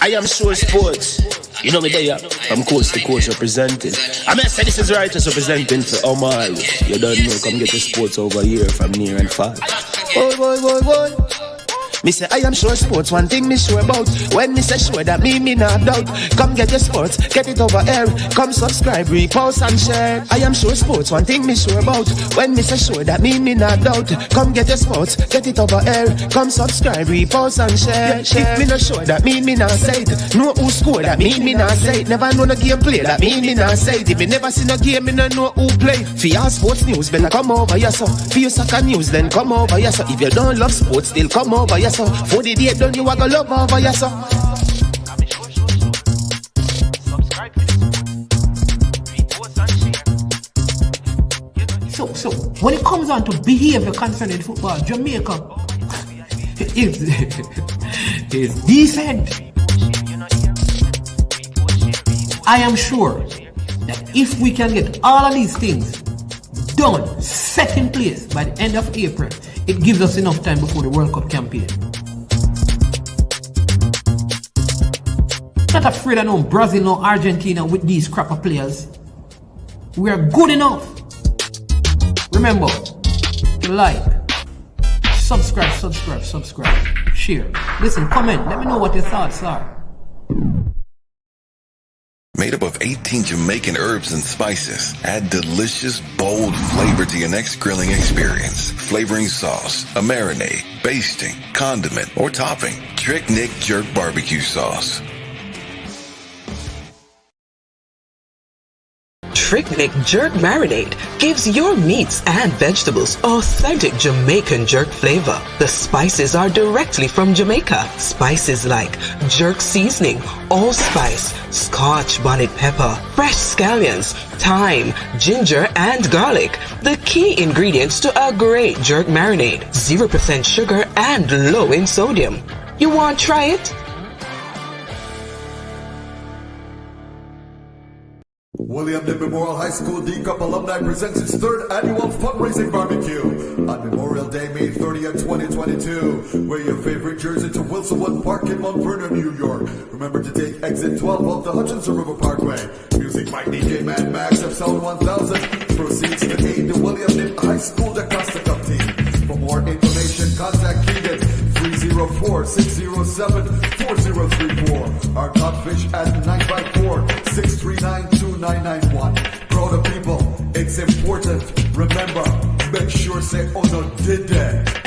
I am sure sports. You know me there, from coast to coast representing. I mean, I say this is righteous representing for Omar. You don't know, come get your sports over here from near and far. Boy. Me say I am sure sports, one thing me sure about. When me say sure, that me not doubt. Come get your sports, get it over here. Come subscribe, repost and share. I am sure sports, one thing me sure about. When me say sure, that me not doubt. Come get your sports, get it over here. Come subscribe, repost and share. If me not sure, that me not say it. Know who score, that me not say it. Never know no game play, that me not say it. If me never see no game, me no know who play. For your sports news, better come over here so. For your soccer news, then come over here so. If you don't love sports, still come over here so. For the day done, you are gonna love over here so. So when it comes on to behavior concerning football, Jamaica is decent. I am sure that if we can get all of these things done, set in place by the end of April, it gives us enough time before the World Cup campaign. Not afraid of no Brazil, no Argentina with these crapper players. We are good enough. Remember to like, subscribe, share. Listen, comment, let me know what your thoughts are. Made up of 18 Jamaican herbs and spices, add delicious, bold flavor to your next grilling experience. Flavoring sauce, a marinade, basting, condiment, or topping. Trick Nick Jerk Barbecue Sauce. Trick Nick Jerk Marinade gives your meats and vegetables authentic Jamaican jerk flavor. The spices are directly from Jamaica. Spices like jerk seasoning, allspice, Scotch bonnet pepper, fresh scallions, thyme, ginger, and garlic. The key ingredients to a great jerk marinade. 0% sugar and low in sodium. You want to try it? William Lee Memorial High School D-Cup Alumni presents its third annual fundraising barbecue on Memorial Day, May 30th, 2022. Wear your favorite jersey to Wilson Wood Park in Mount Vernon, New York. Remember to take exit 12 off the Hutchinson River Parkway. Music by DJ Mad Max of Sound 1000. Proceeds to aid the William Lee High School Costa Cup team. For more information, contact Keegan 304-607-4034. Our Codfish at 954-639-2991. Proud of people, it's important. Remember, make sure say, oh no, did that.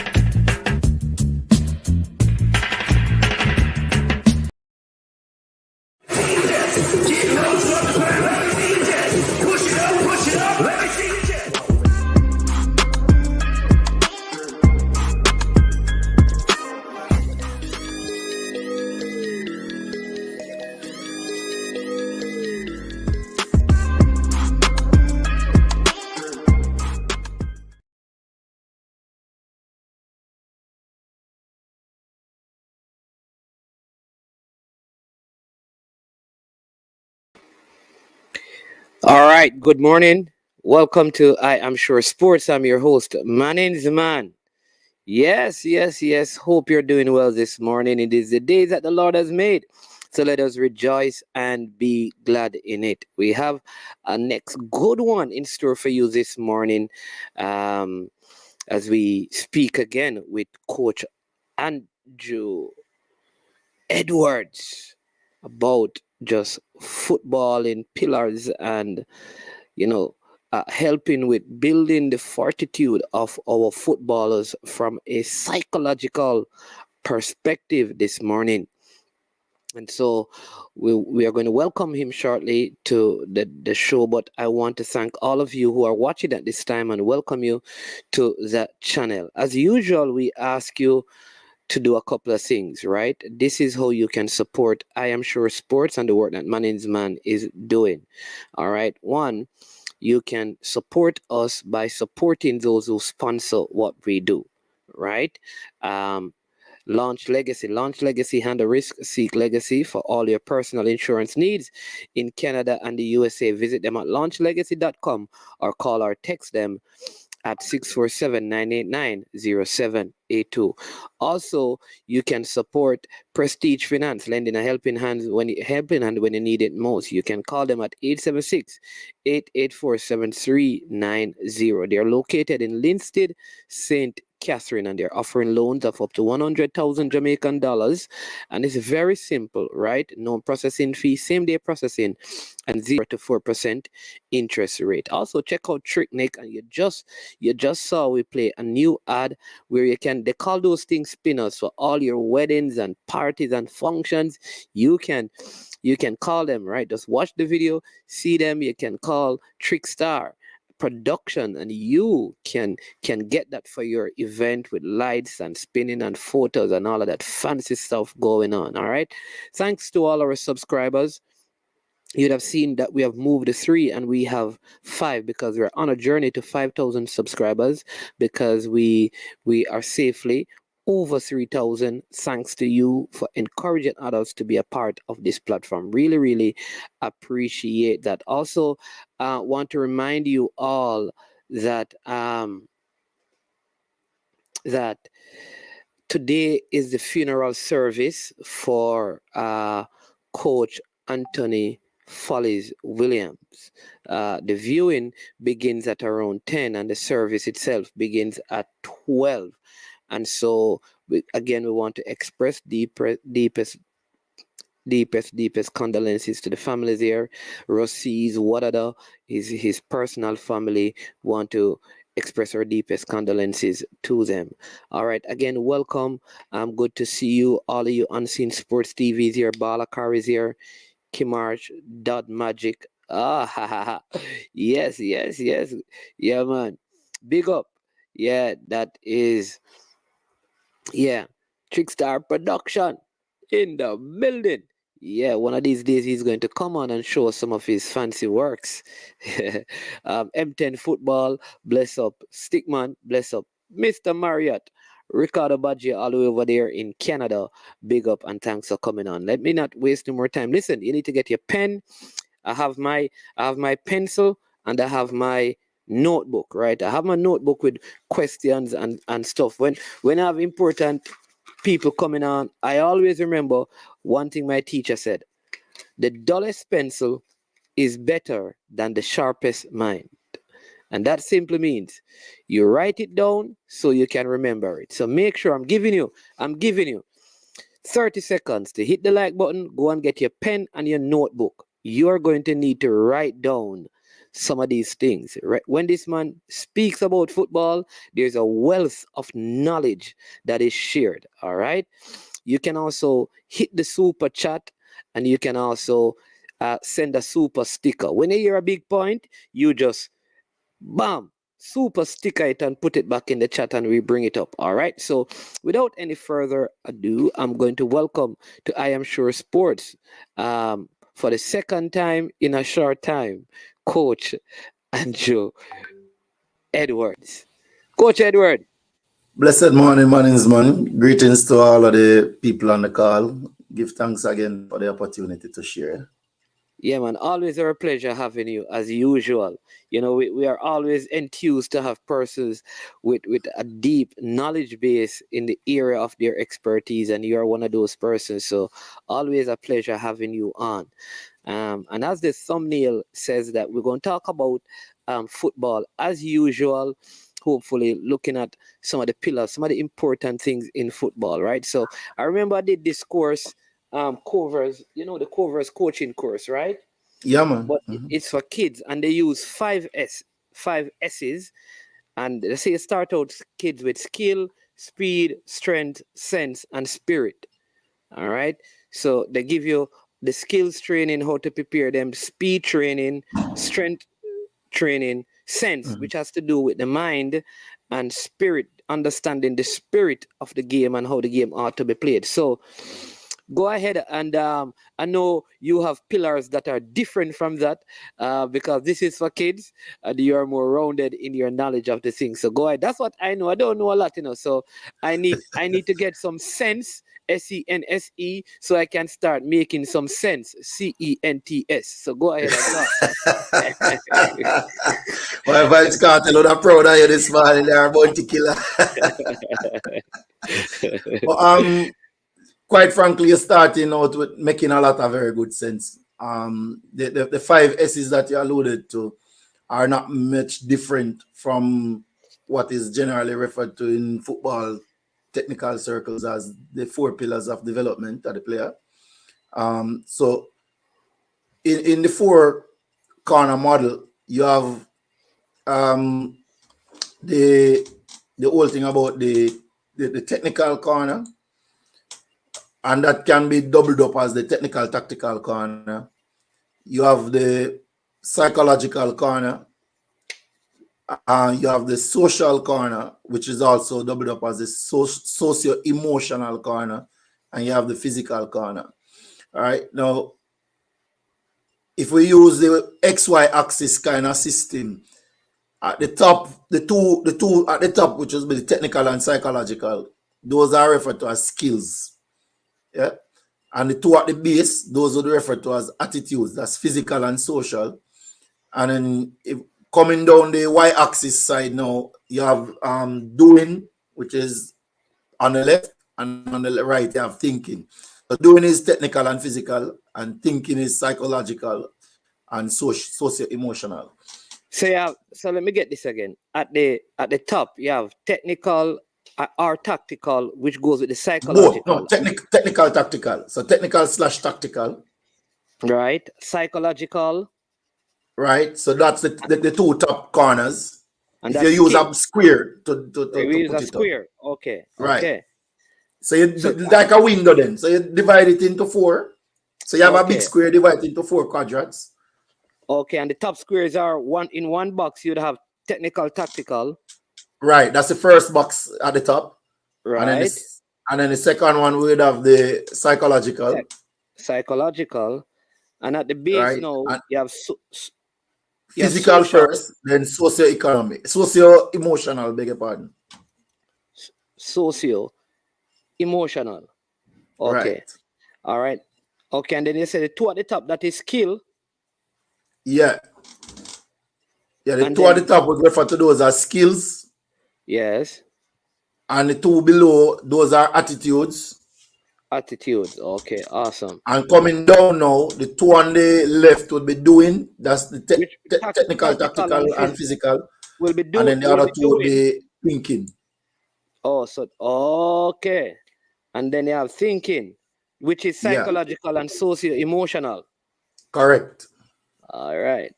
All right, good morning. Welcome to I Am Sure Sports. I'm your host. My name is Man. Yes. Hope you're doing well this morning. It is the day that the Lord has made. So let us rejoice and be glad in it. We have a next good one in store for you this morning as we speak again with Coach Andrew Edwards about just footballing pillars and helping with building the fortitude of our footballers from a psychological perspective this morning. And so we are going to welcome him shortly to the show, but I want to thank all of you who are watching at this time and welcome you to the channel. As usual, we ask you to do a couple of things, right? This is how you can support I Am Sure Sports and the work that Manning's Man is doing. All right. One, you can support us by supporting those who sponsor what we do, right? Launch Legacy, handle risk, seek legacy for all your personal insurance needs in Canada and the USA. Visit them at launchlegacy.com or call or text them at 647-989-0782. Also, you can support Prestige Finance, lending a helping hand when you need it most. You can call them at 876-884-7390. They are located in Linstead, St. Catherine, and they're offering loans of up to 100,000 Jamaican dollars. And it's very simple, right? No processing fee, same day processing, and 0 to 4% interest rate. Also, check out Tricknick, and you just saw we play a new ad where they call those things spinners for all your weddings and parties and functions. You can call them, right? Just watch the video, see them. You can call Trickstar Production, and you can get that for your event with lights and spinning and photos and all of that fancy stuff going on. All right, thanks to all our subscribers. You'd have seen that we have moved to 3 and we have 5, because we're on a journey to 5,000 subscribers, because we are safely over 3,000, thanks to you for encouraging others to be a part of this platform. Really, really appreciate that. Also, want to remind you all that that today is the funeral service for Coach Anthony Follies Williams. The viewing begins at around 10 and the service itself begins at 12. And so, we want to express deepest condolences to the families here. Rossi's, Wadada, his personal family, want to express our deepest condolences to them. All right, again, welcome. Good to see you, all of you Unseen Sports TVs here. Balakar is here. Kimarch, Magic. Yes. Yeah, man. Big up. Yeah, that is. Yeah, Trickstar Production in the building. Yeah, one of these days he's going to come on and show us some of his fancy works. M10 Football, bless up. Stickman, bless up. Mr. Marriott, Ricardo Badji, all the way over there in Canada. Big up and thanks for coming on. Let me not waste no more time. Listen, you need to get your pen. I have my pencil and I have my notebook, right? I have my notebook with questions and stuff. When I have important people coming on, I always remember one thing my teacher said: the dullest pencil is better than the sharpest mind. And that simply means you write it down so you can remember it. So make sure I'm giving you 30 seconds to hit the like button. Go and get your pen and your notebook. You're going to need to write down some of these things. Right? When this man speaks about football, there's a wealth of knowledge that is shared. All right. You can also hit the super chat, and you can also send a super sticker. When you hear a big point, you just bam, super sticker it and put it back in the chat and we bring it up. All right. So without any further ado, I'm going to welcome to I Am Sure Sports for the second time in a short time, Coach Andrew Edwards. Coach Edward. Blessed morning, man. Greetings to all of the people on the call. Give thanks again for the opportunity to share. Yeah, man. Always a pleasure having you, as usual. You know, we are always enthused to have persons with a deep knowledge base in the area of their expertise, and you are one of those persons. So always a pleasure having you on. And as the thumbnail says, that we're going to talk about football as usual, hopefully looking at some of the pillars, some of the important things in football, right? So I remember I did this course, Covers, the Covers coaching course, right? Yeah, man. But it's for kids, and they use 5 S's, and they say start out kids with skill, speed, strength, sense, and spirit. All right. So they give you the skills training, how to prepare them, speed training, strength training, sense, which has to do with the mind, and spirit, understanding the spirit of the game and how the game ought to be played. So go ahead and I know you have pillars that are different from that because this is for kids and you are more rounded in your knowledge of the thing. So go ahead. That's what I know. I don't know a lot, so I need to get some sense. SENSE, so I can start making some sense. CENTS. So go ahead and talk. My vibes cartel, I'm proud of you this morning. They're bounty killer. But quite frankly, you're starting out with making a lot of very good sense. The five S's that you alluded to are not much different from what is generally referred to in football technical circles as the four pillars of development of the player. So in the four corner model, you have the whole thing about the technical corner, and that can be doubled up as the technical tactical corner. You have the psychological corner, you have the social corner, which is also doubled up as the socio-emotional corner, and you have the physical corner. All right, now if we use the XY axis kind of system, at the top, the two at the top, which is the technical and psychological, those are referred to as skills. Yeah. And the two at the base, those are referred to as attitudes. That's physical and social. And then if coming down the y-axis side now, you have doing, which is on the left, and on the right you have thinking. So doing is technical and physical, and thinking is psychological and socio-emotional. So let me get this again. At the top, you have technical or tactical, which goes with the psychological. Both, no, technical, tactical. So technical / tactical. Right. Psychological. Right. So that's the two top corners. And if you use a square to use put a it square. up. Okay. Right. Okay. So you like a window then. So you divide it into four. So you have a big square divided into four quadrants. Okay, and the top squares are in one box. You'd have technical, tactical. Right, that's the first box at the top. Right. And then the second one would have the psychological. Psychological. And at the base now, you have physical first, then socio-economic, socio-emotional, beg your pardon. Socio-emotional. Okay. Right. All right. Okay, and then you say the two at the top, that is skill. Yeah. Yeah, the two at the top would refer to those as skills. Yes. And the two below, those are attitudes. Attitudes. Okay, awesome. And coming down now, the two on the left would be doing. That's the technical, tactical, and physical. Will be doing. And then the other two will be thinking. Oh, so okay. And then you have thinking, which is psychological and socio-emotional. Correct. All right.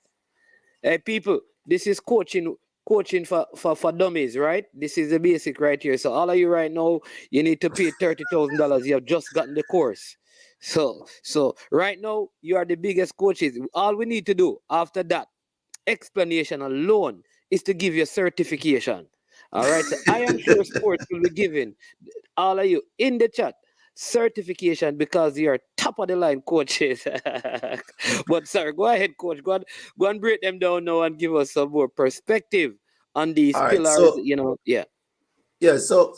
Hey, people, this is coaching for dummies, right? This is the basic right here. So all of you right now, you need to pay $30,000. You have just gotten the course. So right now, you are the biggest coaches. All we need to do after that explanation alone is to give you a certification. All right. So I am sure sports will be giving all of you in the chat certification because you're top of the line coaches. But sir, go ahead, coach. Go and break them down now and give us some more perspective on these pillars. So, yeah. So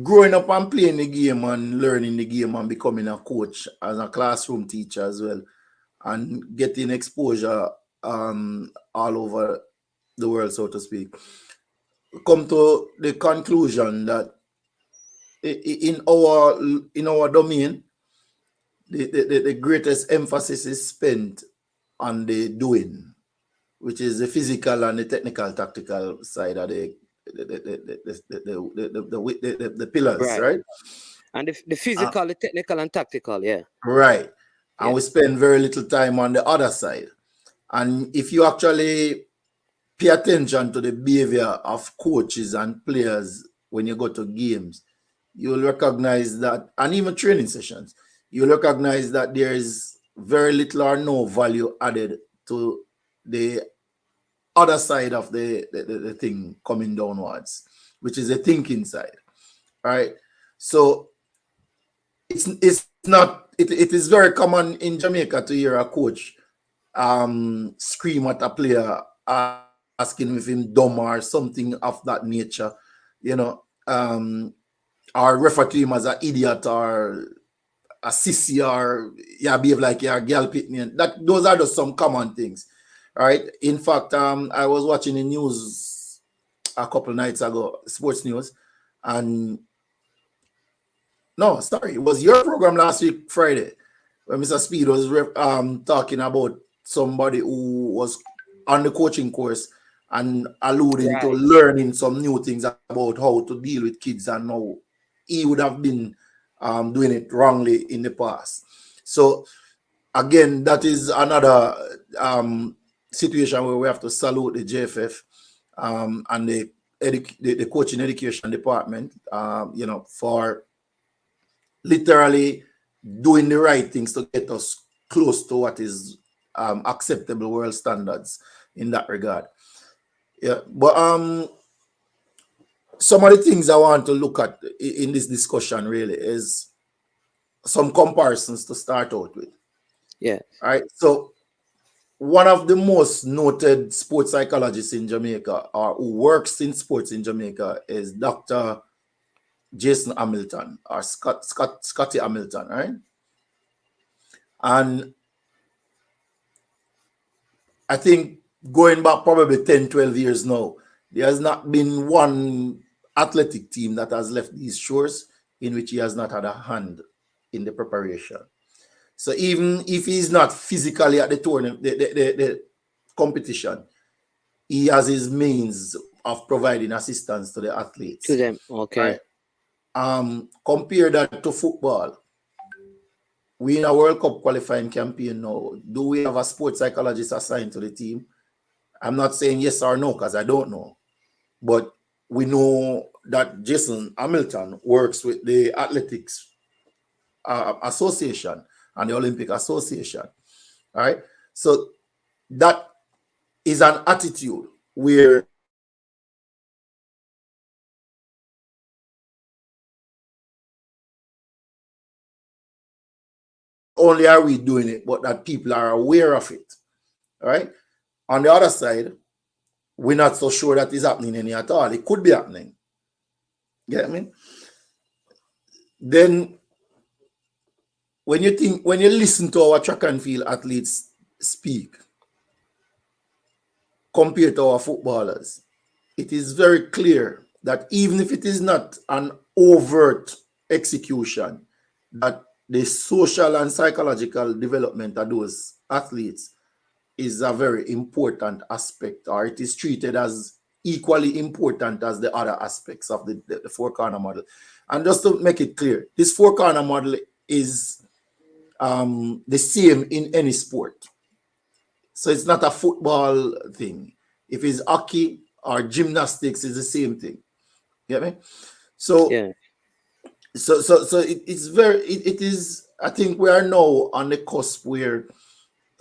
growing up and playing the game and learning the game and becoming a coach as a classroom teacher as well, and getting exposure all over the world, so to speak, come to the conclusion that in our domain, the greatest emphasis is spent on the doing, which is the physical and the technical, tactical side of the pillars, right? And the physical, the technical, and tactical, yeah. Right. And we spend very little time on the other side. And if you actually pay attention to the behavior of coaches and players when you go to games, you'll recognize that, and even training sessions, you'll recognize that there is very little or no value added to the other side of the thing coming downwards, which is the thinking side, right? So it's not it is very common in Jamaica to hear a coach scream at a player asking if him dumb or something of that nature, you know, or refer to him as an idiot or a sissy or yeah, behave like you're a girl pitman. That those are just some common things. Right. In fact, I was watching the news a couple nights ago, sports news, and no, sorry, it was your program last week, Friday, when Mr. Speed was talking about somebody who was on the coaching course and alluding to Right. learning some new things about how to deal with kids and how he would have been doing it wrongly in the past. So again, that is another situation where we have to salute the JFF and the coaching education department, you know, for literally doing the right things to get us close to what is acceptable world standards in that regard. Yeah, but some of the things I want to look at in this discussion really is some comparisons to start out with. Yeah. All right, so one of the most noted sports psychologists in Jamaica, or who works in sports in Jamaica, is Dr. Jason Hamilton, or Scotty Hamilton, right? And I think going back probably 10, 12 years now, there has not been one athletic team that has left these shores in which he has not had a hand in the preparation. So even if he's not physically at the tournament, the competition, he has his means of providing assistance to the athletes. To them. Okay. Right? Compare that to football. We in a World Cup qualifying campaign now. Do we have a sports psychologist assigned to the team? I'm not saying yes or no because I don't know. But we know that Jason Hamilton works with the Athletics Association and the Olympic Association. All right. So that is an attitude where only are we doing it, but that people are aware of it. All right. On the other side, we're not so sure that is happening any at all. It could be happening. Get me? Then when you listen to our track and field athletes speak compared to our footballers, it is very clear that even if it is not an overt execution, that the social and psychological development of those athletes is a very important aspect, or it is treated as equally important as the other aspects of the four corner model. And just to make it clear, this four corner model is the same in any sport. So it's not a football thing. If it's hockey or gymnastics, it's the same thing. You get me? So Yeah. So it's very it is. I think we are now on the cusp where,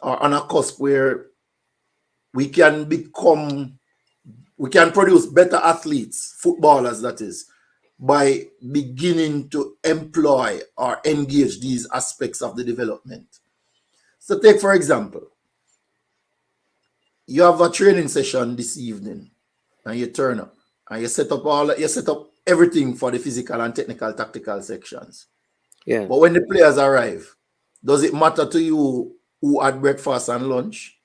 or on a cusp where we can produce better athletes, footballers that is, by beginning to employ or engage these aspects of the development. So take for example, you have a training session this evening and you turn up and you set up everything for the physical and technical tactical sections. Yeah. But when the players arrive, does it matter to you who had breakfast and lunch?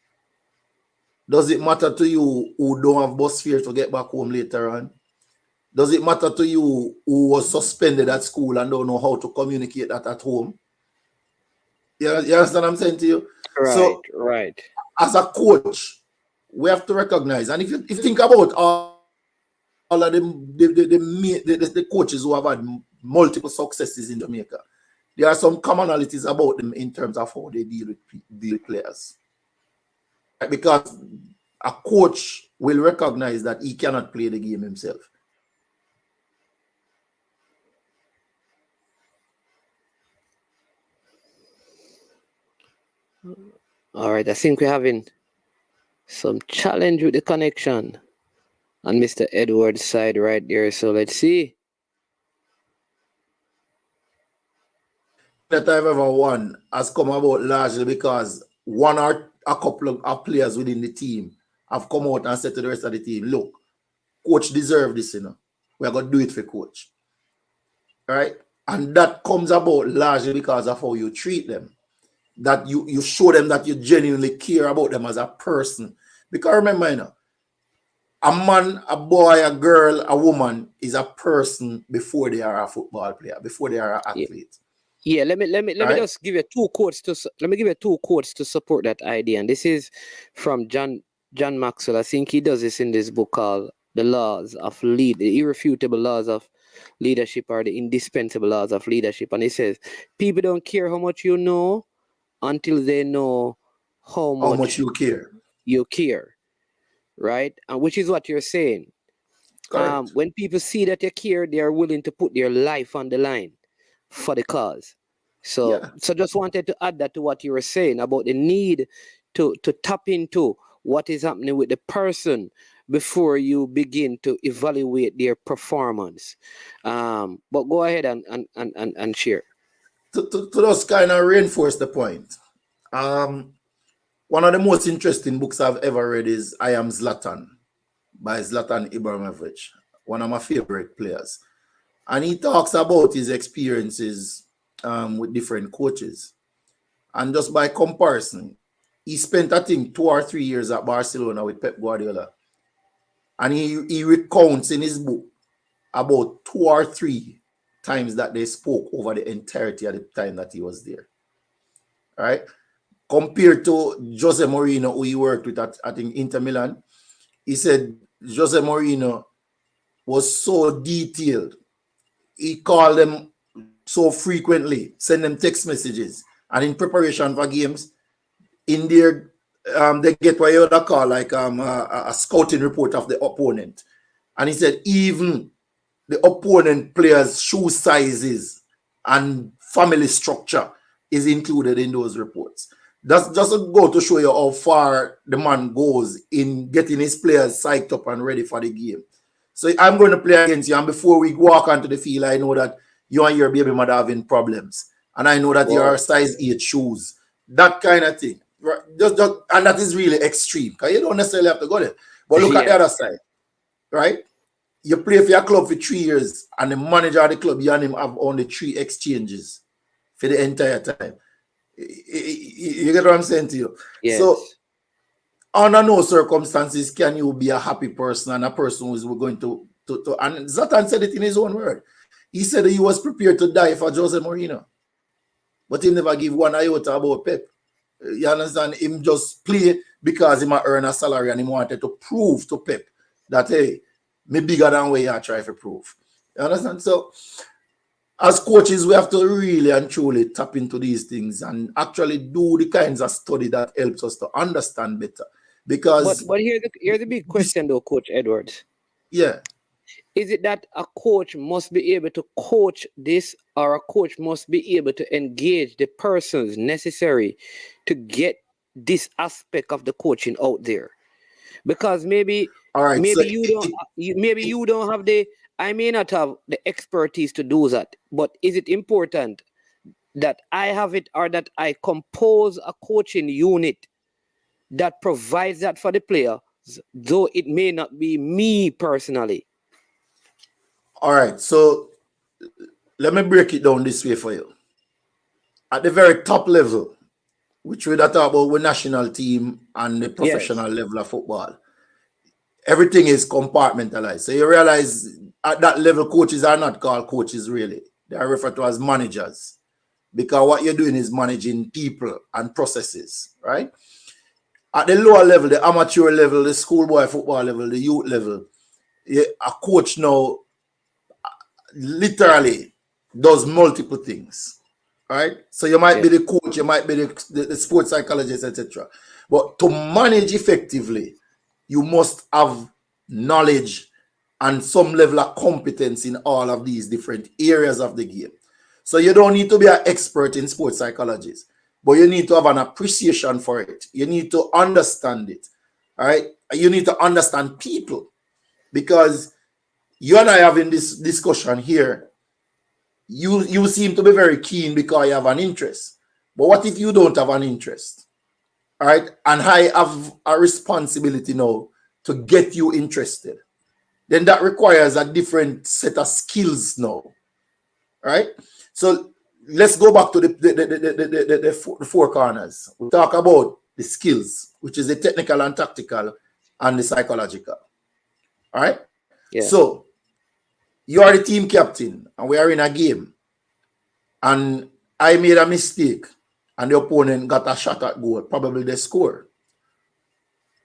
Does it matter to you who don't have bus fare to get back home later on? Does it matter to you who was suspended at school and don't know how to communicate that at home? You understand what I'm saying to you? Right. So, Right. as a coach, we have to recognize, and if you think about all of the coaches who have had multiple successes in Jamaica, there are some commonalities about them in terms of how they deal with players. Because a coach will recognize that he cannot play the game himself. All right. I think we're having some challenge with the connection on Mr. Edward's side right there. So let's see. that I've ever won has come about largely because one or a couple of players within the team have come out and said to the rest of the team, look, coach deserve this, we're going to do it for coach. Right? And that comes about largely because of how you treat them. That you show them that you genuinely care about them as a person. Because remember, a man, a boy, a girl, a woman is a person before they are a football player, before they are an athlete. Yeah, let me just give you two quotes to support that idea. And this is from John Maxwell. I think he does this in this book called The Irrefutable Laws of Leadership, or the Indispensable Laws of Leadership. And he says, people don't care how much you know until they know how much you care. You care. Right? And which is what you're saying. When people see that you care, they are willing to put their life on the line for the cause. So just wanted to add that to what you were saying about the need to tap into what is happening with the person before you begin to evaluate their performance. But go ahead and share. To just kind of reinforce the point. One of the most interesting books I've ever read is I Am Zlatan by Zlatan Ibrahimovic, one of my favorite players. And he talks about his experiences with different coaches. And just by comparison, he spent, I think, 2 or 3 years at Barcelona with Pep Guardiola. And he recounts in his book about 2 or 3 times that they spoke over the entirety of the time that he was there. Right? Compared to Jose Mourinho, who he worked with at, I think, Inter Milan, he said Jose Mourinho was so detailed. He called them so frequently, send them text messages, and in preparation for games, in there, they get what you would call like a scouting report of the opponent. And he said even the opponent players' shoe sizes and family structure is included in those reports. That's just a go to show you how far the man goes in getting his players psyched up and ready for the game. So I'm going to play against you, and before we walk onto the field, I know that you and your baby mother having problems, and I know that you are size 8 shoes, that kind of thing. Just and that is really extreme because you don't necessarily have to go there. But look at the other side, right? You play for your club for 3 years, and the manager of the club, you and him have only 3 exchanges for the entire time. You get what I'm saying to you? Yes. So, under no circumstances can you be a happy person and a person who is going to and Zlatan said it in his own word. He said that he was prepared to die for Jose Mourinho, but he never give one iota about Pep. You understand? Him just play because he might earn a salary and he wanted to prove to Pep that, hey, me bigger than what you try to prove. You understand? So, as coaches, we have to really and truly tap into these things and actually do the kinds of study that helps us to understand better. Because but here's the big question though, Coach Edwards. Yeah. Is it that a coach must be able to coach this, or a coach must be able to engage the persons necessary to get this aspect of the coaching out there? Because maybe you don't have the, I may not have the expertise to do that, but is it important that I have it, or that I compose a coaching unit that provides that for the player, though it may not be me personally? All right, so let me break it down this way for you. At the very top level, which we talk about the national team and the professional level of football, everything is compartmentalized. So you realize at that level, coaches are not called coaches really. They are referred to as managers, because what you're doing is managing people and processes, right? At the lower level, the amateur level, the schoolboy football level, the youth level, a coach now literally does multiple things, right? So you might be the coach, you might be the sports psychologist, etc. But to manage effectively, you must have knowledge and some level of competence in all of these different areas of the game. So you don't need to be an expert in sports psychology, but you need to have an appreciation for it. You need to understand it, all right? You need to understand people, because you and I having this discussion here you seem to be very keen because you have an interest. But what if you don't have an interest? All right. And I have a responsibility now to get you interested. Then that requires a different set of skills now. Right? So let's go back to the four corners. We talk about the skills, which is the technical and tactical and the psychological. All right? Yeah. So you are the team captain and we are in a game and I made a mistake and the opponent got a shot at goal, probably they score.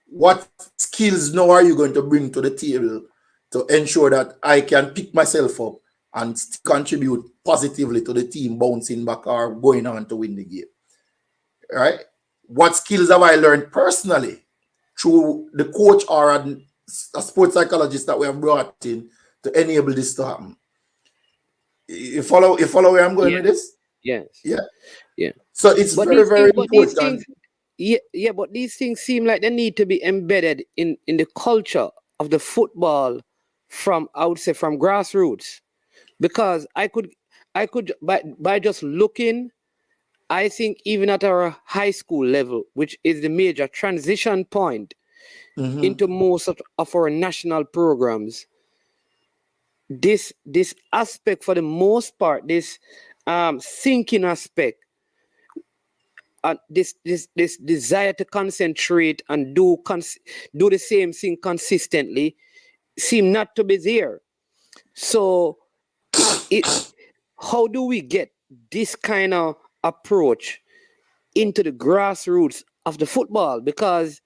What skills now are you going to bring to the table to ensure that I can pick myself up and contribute positively to the team bouncing back or going on to win the game? Right? What skills have I learned personally through the coach or a sports psychologist that we have brought in to enable this to happen? You follow where I'm going with this? Yes. Yeah. So it's very important. But these things seem like they need to be embedded in the culture of the football from, I would say, from grassroots. Because I could by just looking, I think even at our high school level, which is the major transition point into most of our national programs, this aspect, for the most part, this thinking aspect, this desire to concentrate and do the same thing consistently, seem not to be there. So how do we get this kind of approach into the grassroots of the football? Because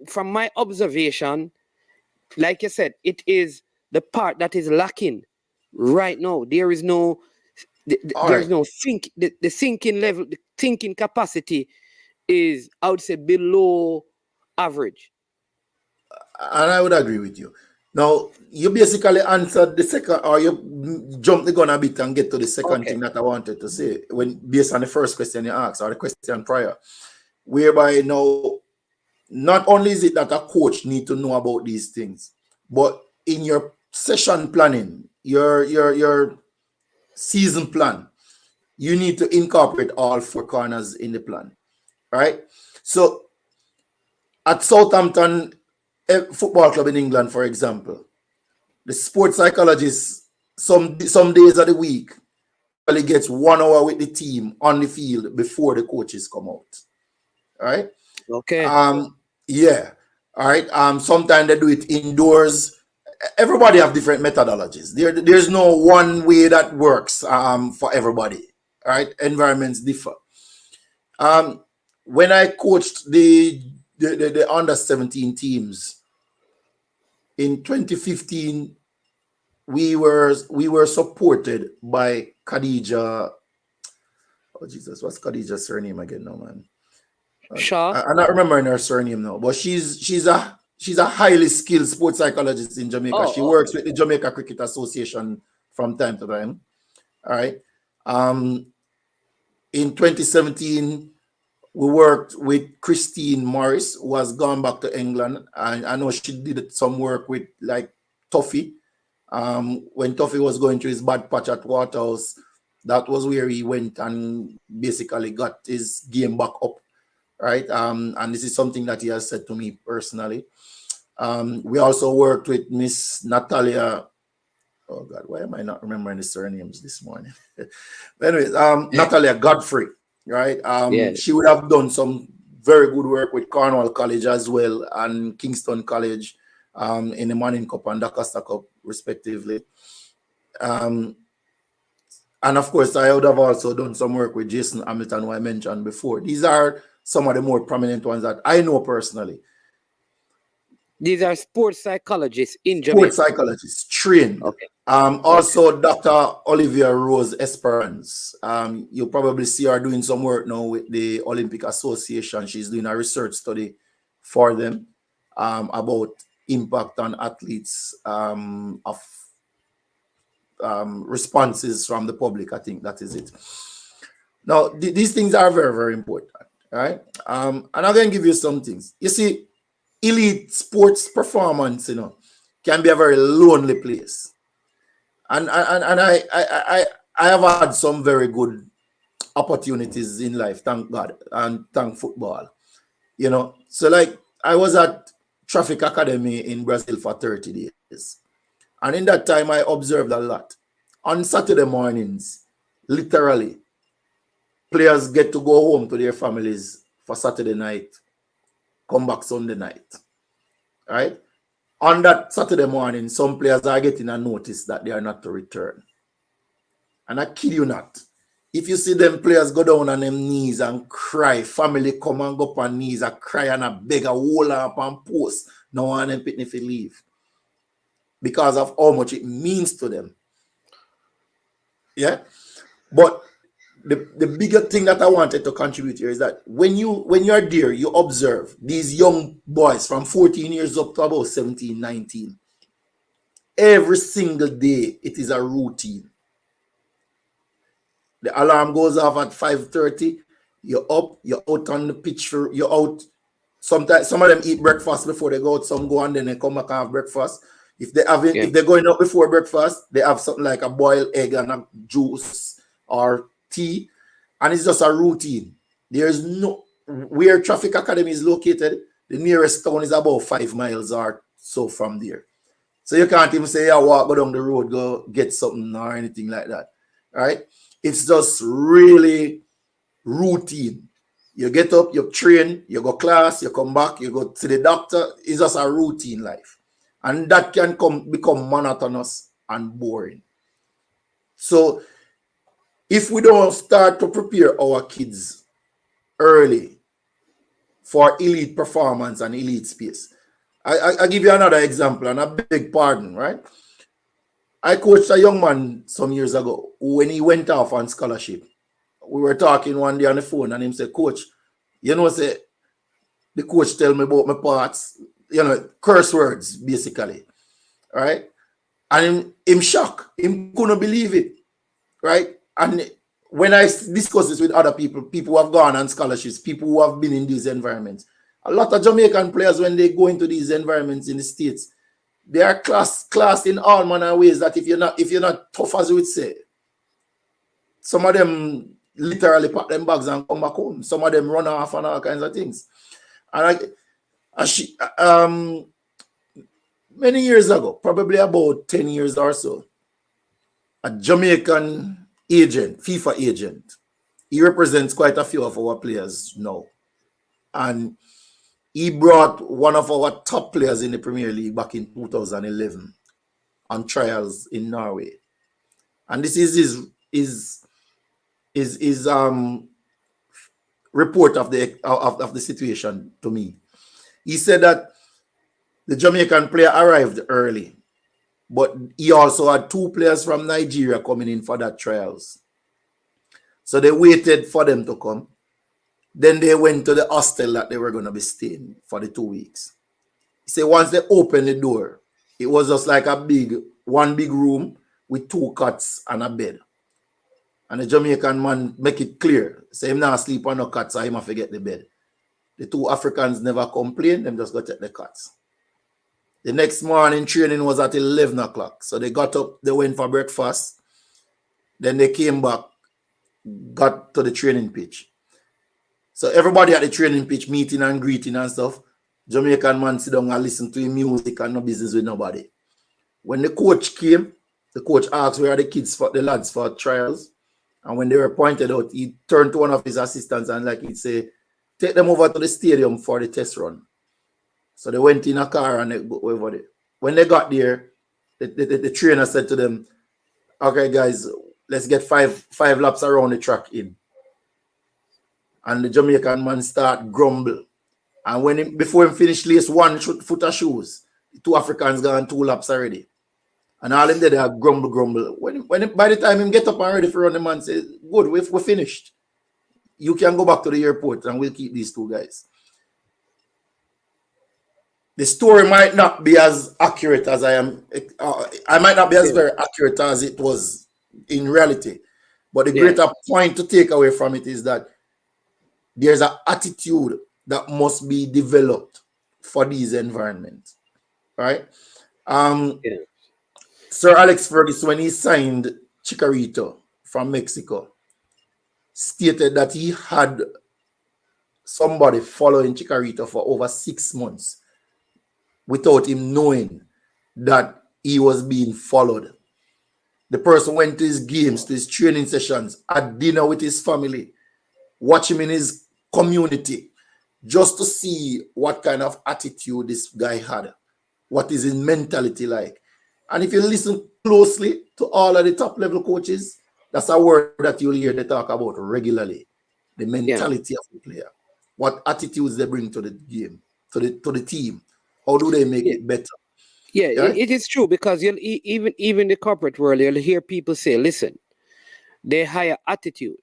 from my observation, like you said, it is the part that is lacking right now. There is no the thinking level, the thinking capacity is, I would say, below average. And I would agree with you. Now, you basically answered the second, or you jumped the gun a bit and get to the second thing that I wanted to say, based on the first question you asked, or the question prior, whereby now, not only is it that a coach need to know about these things, but in your session planning, your season plan, you need to incorporate all four corners in the plan, right? So at Southampton Football Club in England, for example, the sports psychologist some days of the week only gets 1 hour with the team on the field before the coaches come out. All right. Okay. Yeah. All right. Sometimes they do it indoors. Everybody have different methodologies. There's no one way that works for everybody. All right. Environments differ. When I coached the under 17 teams in 2015, we were supported by Khadija. Oh Jesus, what's Khadija's surname again now, man? Shaw. I'm not remembering her surname now, but she's a highly skilled sports psychologist in Jamaica. She works with the Jamaica Cricket Association from time to time. All right. In 2017, we worked with Christine Morris, who has gone back to England. And I know she did some work with like Tuffy. When Tuffy was going through his bad patch at Waterhouse, that was where he went and basically got his game back up. Right. And this is something that he has said to me personally. We also worked with Miss Natalia. Oh God, why am I not remembering the surnames this morning? Anyways, Natalia Godfrey, right? She would have done some very good work with Cornwall College as well and Kingston College in the Manning Cup and Doncaster Cup, respectively. And of course, I would have also done some work with Jason Hamilton, who I mentioned before. These are some of the more prominent ones that I know personally. These are sports psychologists in Jamaica. Sports psychologists trained. Okay. Also, Dr. Olivia Rose Esperance. You'll probably see her doing some work now with the Olympic Association. She's doing a research study for them about impact on athletes of responses from the public. I think that is it. Now, these things are very, very important. Right? And I'm going to give you some things. You see, elite sports performance, can be a very lonely place. And I have had some very good opportunities in life, thank God, and thank football. You know, so like I was at Traffic Academy in Brazil for 30 days. And in that time, I observed a lot. On Saturday mornings, literally, players get to go home to their families for Saturday night, come back Sunday night, right? On that Saturday morning, some players are getting a notice that they are not to return. And I kid you not, if you see them players go down on them knees and cry, family come and go up on knees and cry and a beg a hold up and post, no one them pitney fi leave because of how much it means to them. Yeah, but the bigger thing that I wanted to contribute here is that when you're there, you observe these young boys from 14 years up to about 17, 19. Every single day, it is a routine. The alarm goes off at 5:30. You're up, you're out on the pitch, you're out. Sometimes some of them eat breakfast before they go out, some go and then they come back and have breakfast. If they're going out before breakfast, they have something like a boiled egg and a juice or tea, and it's just a routine. There's no where Traffic Academy is located, the nearest town is about 5 miles or so from there. So you can't even say, yeah, walk go down the road, go get something or anything like that. Right? It's just really routine. You get up, you train, you go class, you come back, you go to the doctor. It's just a routine life. And that can become monotonous and boring. So if we don't start to prepare our kids early for elite performance and elite space, I give you another example and a big pardon, right? I coached a young man some years ago when he went off on scholarship. We were talking one day on the phone and him said, Coach, you know, say the coach tell me about my parts, you know, curse words, basically, right? And him shocked. Him couldn't believe it, right? And when I discuss this with other people, people who have gone on scholarships, people who have been in these environments, a lot of Jamaican players, when they go into these environments in the States, they are classed in all manner of ways that if you're not tough as we would say, some of them literally pack them bags and come back home. Some of them run off and all kinds of things. And many years ago, probably about 10 years or so, a Jamaican agent, FIFA agent, he represents quite a few of our players now. And he brought one of our top players in the Premier League back in 2011 on trials in Norway. And this is his report of the situation to me. He said that the Jamaican player arrived early, but he also had 2 players from Nigeria coming in for that trials. So they waited for them to come. Then they went to the hostel that they were going to be staying for the 2 weeks. He said once they opened the door, it was just like one big room with 2 cots and a bed. And the Jamaican man make it clear. Say him not sleep on no cot, so him have to get the bed. The 2 Africans never complained, them just got take the cots. The next morning training was at 11 o'clock. So they got up, they went for breakfast. Then they came back, got to the training pitch. So everybody at the training pitch, meeting and greeting and stuff. Jamaican man sit down and listen to his music and no business with nobody. When the coach came, the coach asked where are the lads for trials. And when they were pointed out, he turned to one of his assistants and like he'd say, take them over to the stadium for the test run. So they went in a car and they go over there. When they got there, the trainer said to them, okay, guys, let's get five laps around the track in. And the Jamaican man start grumble. And before he finished lace 1 foot of shoes, the 2 Africans gone 2 laps already. And all him did they grumble. By the time him get up and ready for run, the man says, good, we're finished. You can go back to the airport and we'll keep these 2 guys. The story might not be as accurate as I am. I might not be as very accurate as it was in reality. But the greater point to take away from it is that there's an attitude that must be developed for these environments, right? Sir Alex Ferguson, when he signed Chicharito from Mexico stated that he had somebody following Chicharito for over 6 months without him knowing that he was being followed. The person went to his games, to his training sessions, had dinner with his family, watch him in his community, just to see what kind of attitude this guy had, what is his mentality like. And if you listen closely to all of the top level coaches, that's a word that you'll hear they talk about regularly. The mentality of the player. What attitudes they bring to the game, to the team. How do they make it better? Yeah, it is true, because you'll even in the corporate world, you'll hear people say, listen, they hire attitude.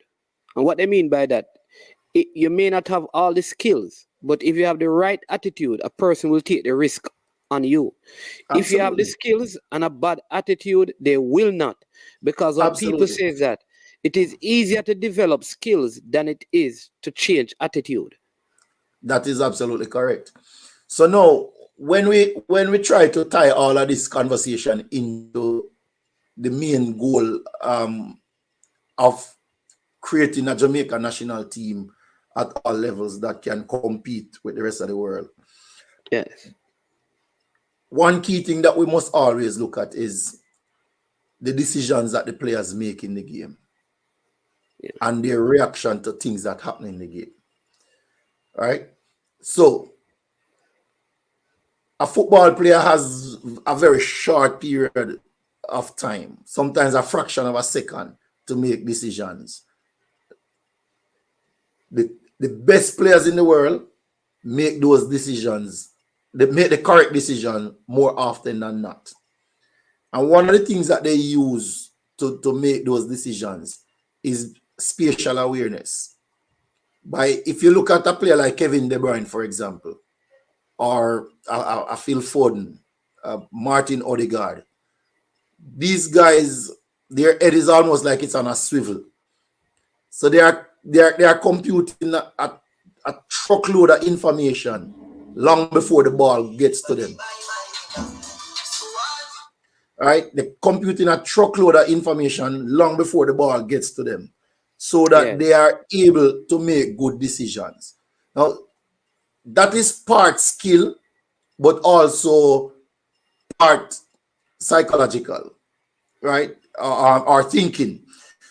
And what they mean by that, you may not have all the skills, but if you have the right attitude, a person will take the risk on you. Absolutely. If you have the skills and a bad attitude, they will not. Because what people say is that it is easier to develop skills than it is to change attitude. That is absolutely correct. So now, when we try to tie all of this conversation into the main goal of creating a Jamaica national team at all levels that can compete with the rest of the world. Yes. One key thing that we must always look at is the decisions that the players make in the game and their reaction to things that happen in the game. All right? So, a football player has a very short period of time, sometimes a fraction of a second, to make decisions. The best players in the world make those decisions. They make the correct decision more often than not. And one of the things that they use to make those decisions is spatial awareness. If you look at a player like Kevin De Bruyne, for example, or a Phil Foden, Martin Odegaard, these guys, their head is almost like it's on a swivel. So they are computing a truckload of information long before the ball gets to them. All right, they're computing a truckload of information long before the ball gets to them, so that they are able to make good decisions. Now, that is part skill, but also part psychological, right? Or thinking.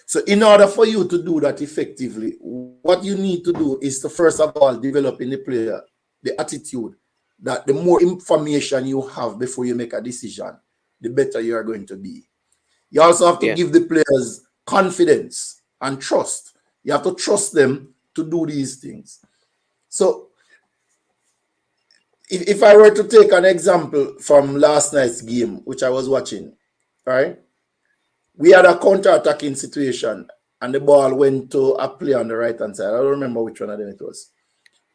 So in order for you to do that effectively, what you need to do is to first of all develop in the player the attitude that the more information you have before you make a decision, the better you are going to be. You also have to give the players confidence and trust. You have to trust them to do these things. So if I were to take an example from last night's game, which I was watching, right? We had a counter-attacking situation and the ball went to a player on the right-hand side. I don't remember which one of them it was.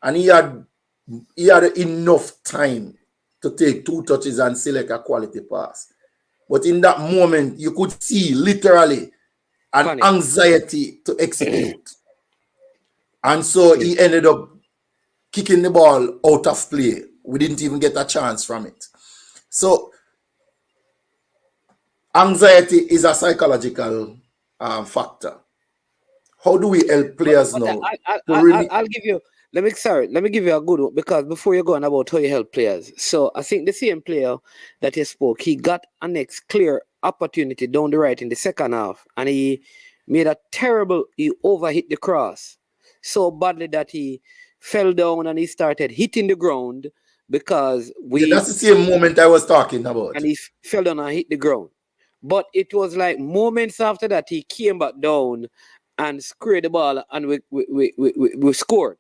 And he had enough time to take 2 touches and select a quality pass. But in that moment, you could see literally an anxiety to execute. And so he ended up kicking the ball out of play. We didn't even get a chance from it. So anxiety is a psychological factor. How do we help players now? I'll give you. Let me give you a good one, because before you go on about how you help players. So I think the same player that you spoke, he got a next clear opportunity down the right in the second half, and he made he overhit the cross so badly that he fell down and he started hitting the ground, because that's the same moment I was talking about. And he fell down and hit the ground. But it was like moments after that he came back down and squared the ball, and we scored.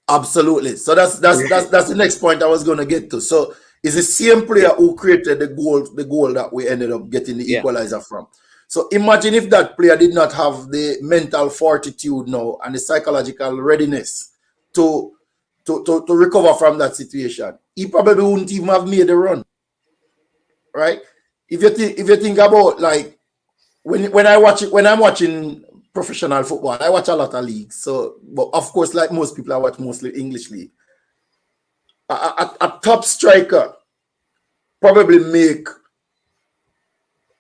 Absolutely. So that's the next point I was going to get to. So it's the same player who created the goal that we ended up getting the equalizer from. So imagine if that player did not have the mental fortitude now and the psychological readiness to recover from that situation. He probably wouldn't even have made the run. Right? If you think about, like, when I'm watching professional football, I watch a lot of leagues. So, but of course, like most people, I watch mostly English league. A top striker probably make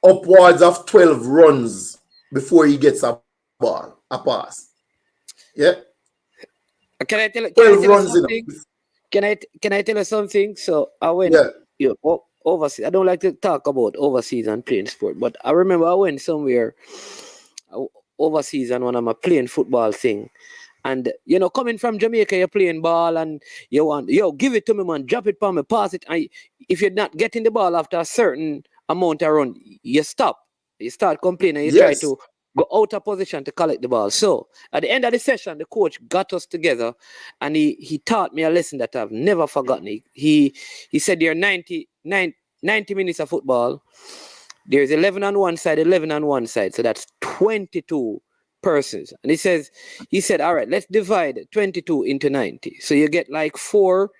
upwards of 12 runs before he gets a ball, a pass. Yeah. Can I tell 12 you runs in. something? Can I tell you something? So I went Yeah. overseas. I don't like to talk about overseas and playing sport, but I remember I went somewhere overseas and when I'm playing football thing. And coming from Jamaica, you're playing ball and you want, give it to me, man, drop it for me, pass it. And if you're not getting the ball after a certain amount of run, you stop. You start complaining. You try Yes. to go out of position to collect the ball. So at the end of the session, the coach got us together and he taught me a lesson that I've never forgotten. He said there are 90 minutes of football. There's 11 on one side, 11 on one side. So that's 22 persons. And he said, all right, let's divide 22 into 90. So you get like four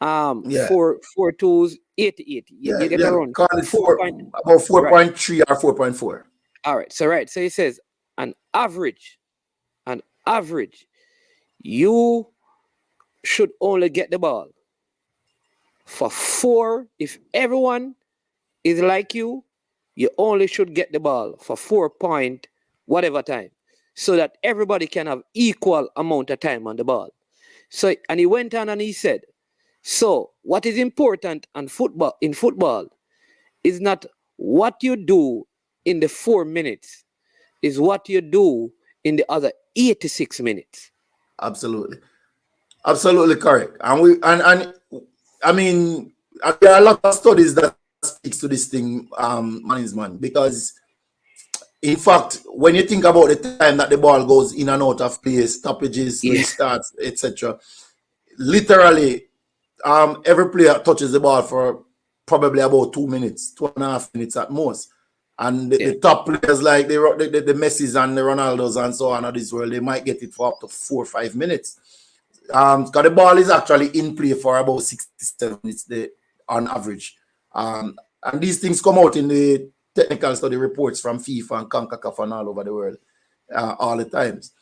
twos, 88. You get around Call it 4.3 or 4.4. All right. So he says, an average, you should only get the ball for 4. If everyone is like you only should get the ball for 4 point whatever time, so that everybody can have equal amount of time on the ball. So, and he went on and he said, so what is important in football is not what you do in the 4 minutes, is what you do in the other 86 minutes. Absolutely correct. And I mean, there are a lot of studies that speaks to this thing, man, because in fact, when you think about the time that the ball goes in and out of play, stoppages, restarts, etc., literally, every player touches the ball for probably about 2 minutes, 2.5 minutes at most. And the top players like the Messis and the Ronaldos and so on of this world, they might get it for up to 4 or 5 minutes. Because the ball is actually in play for about 67 minutes on average. And these things come out in the technical study reports from FIFA and CONCACAF and all over the world all the times.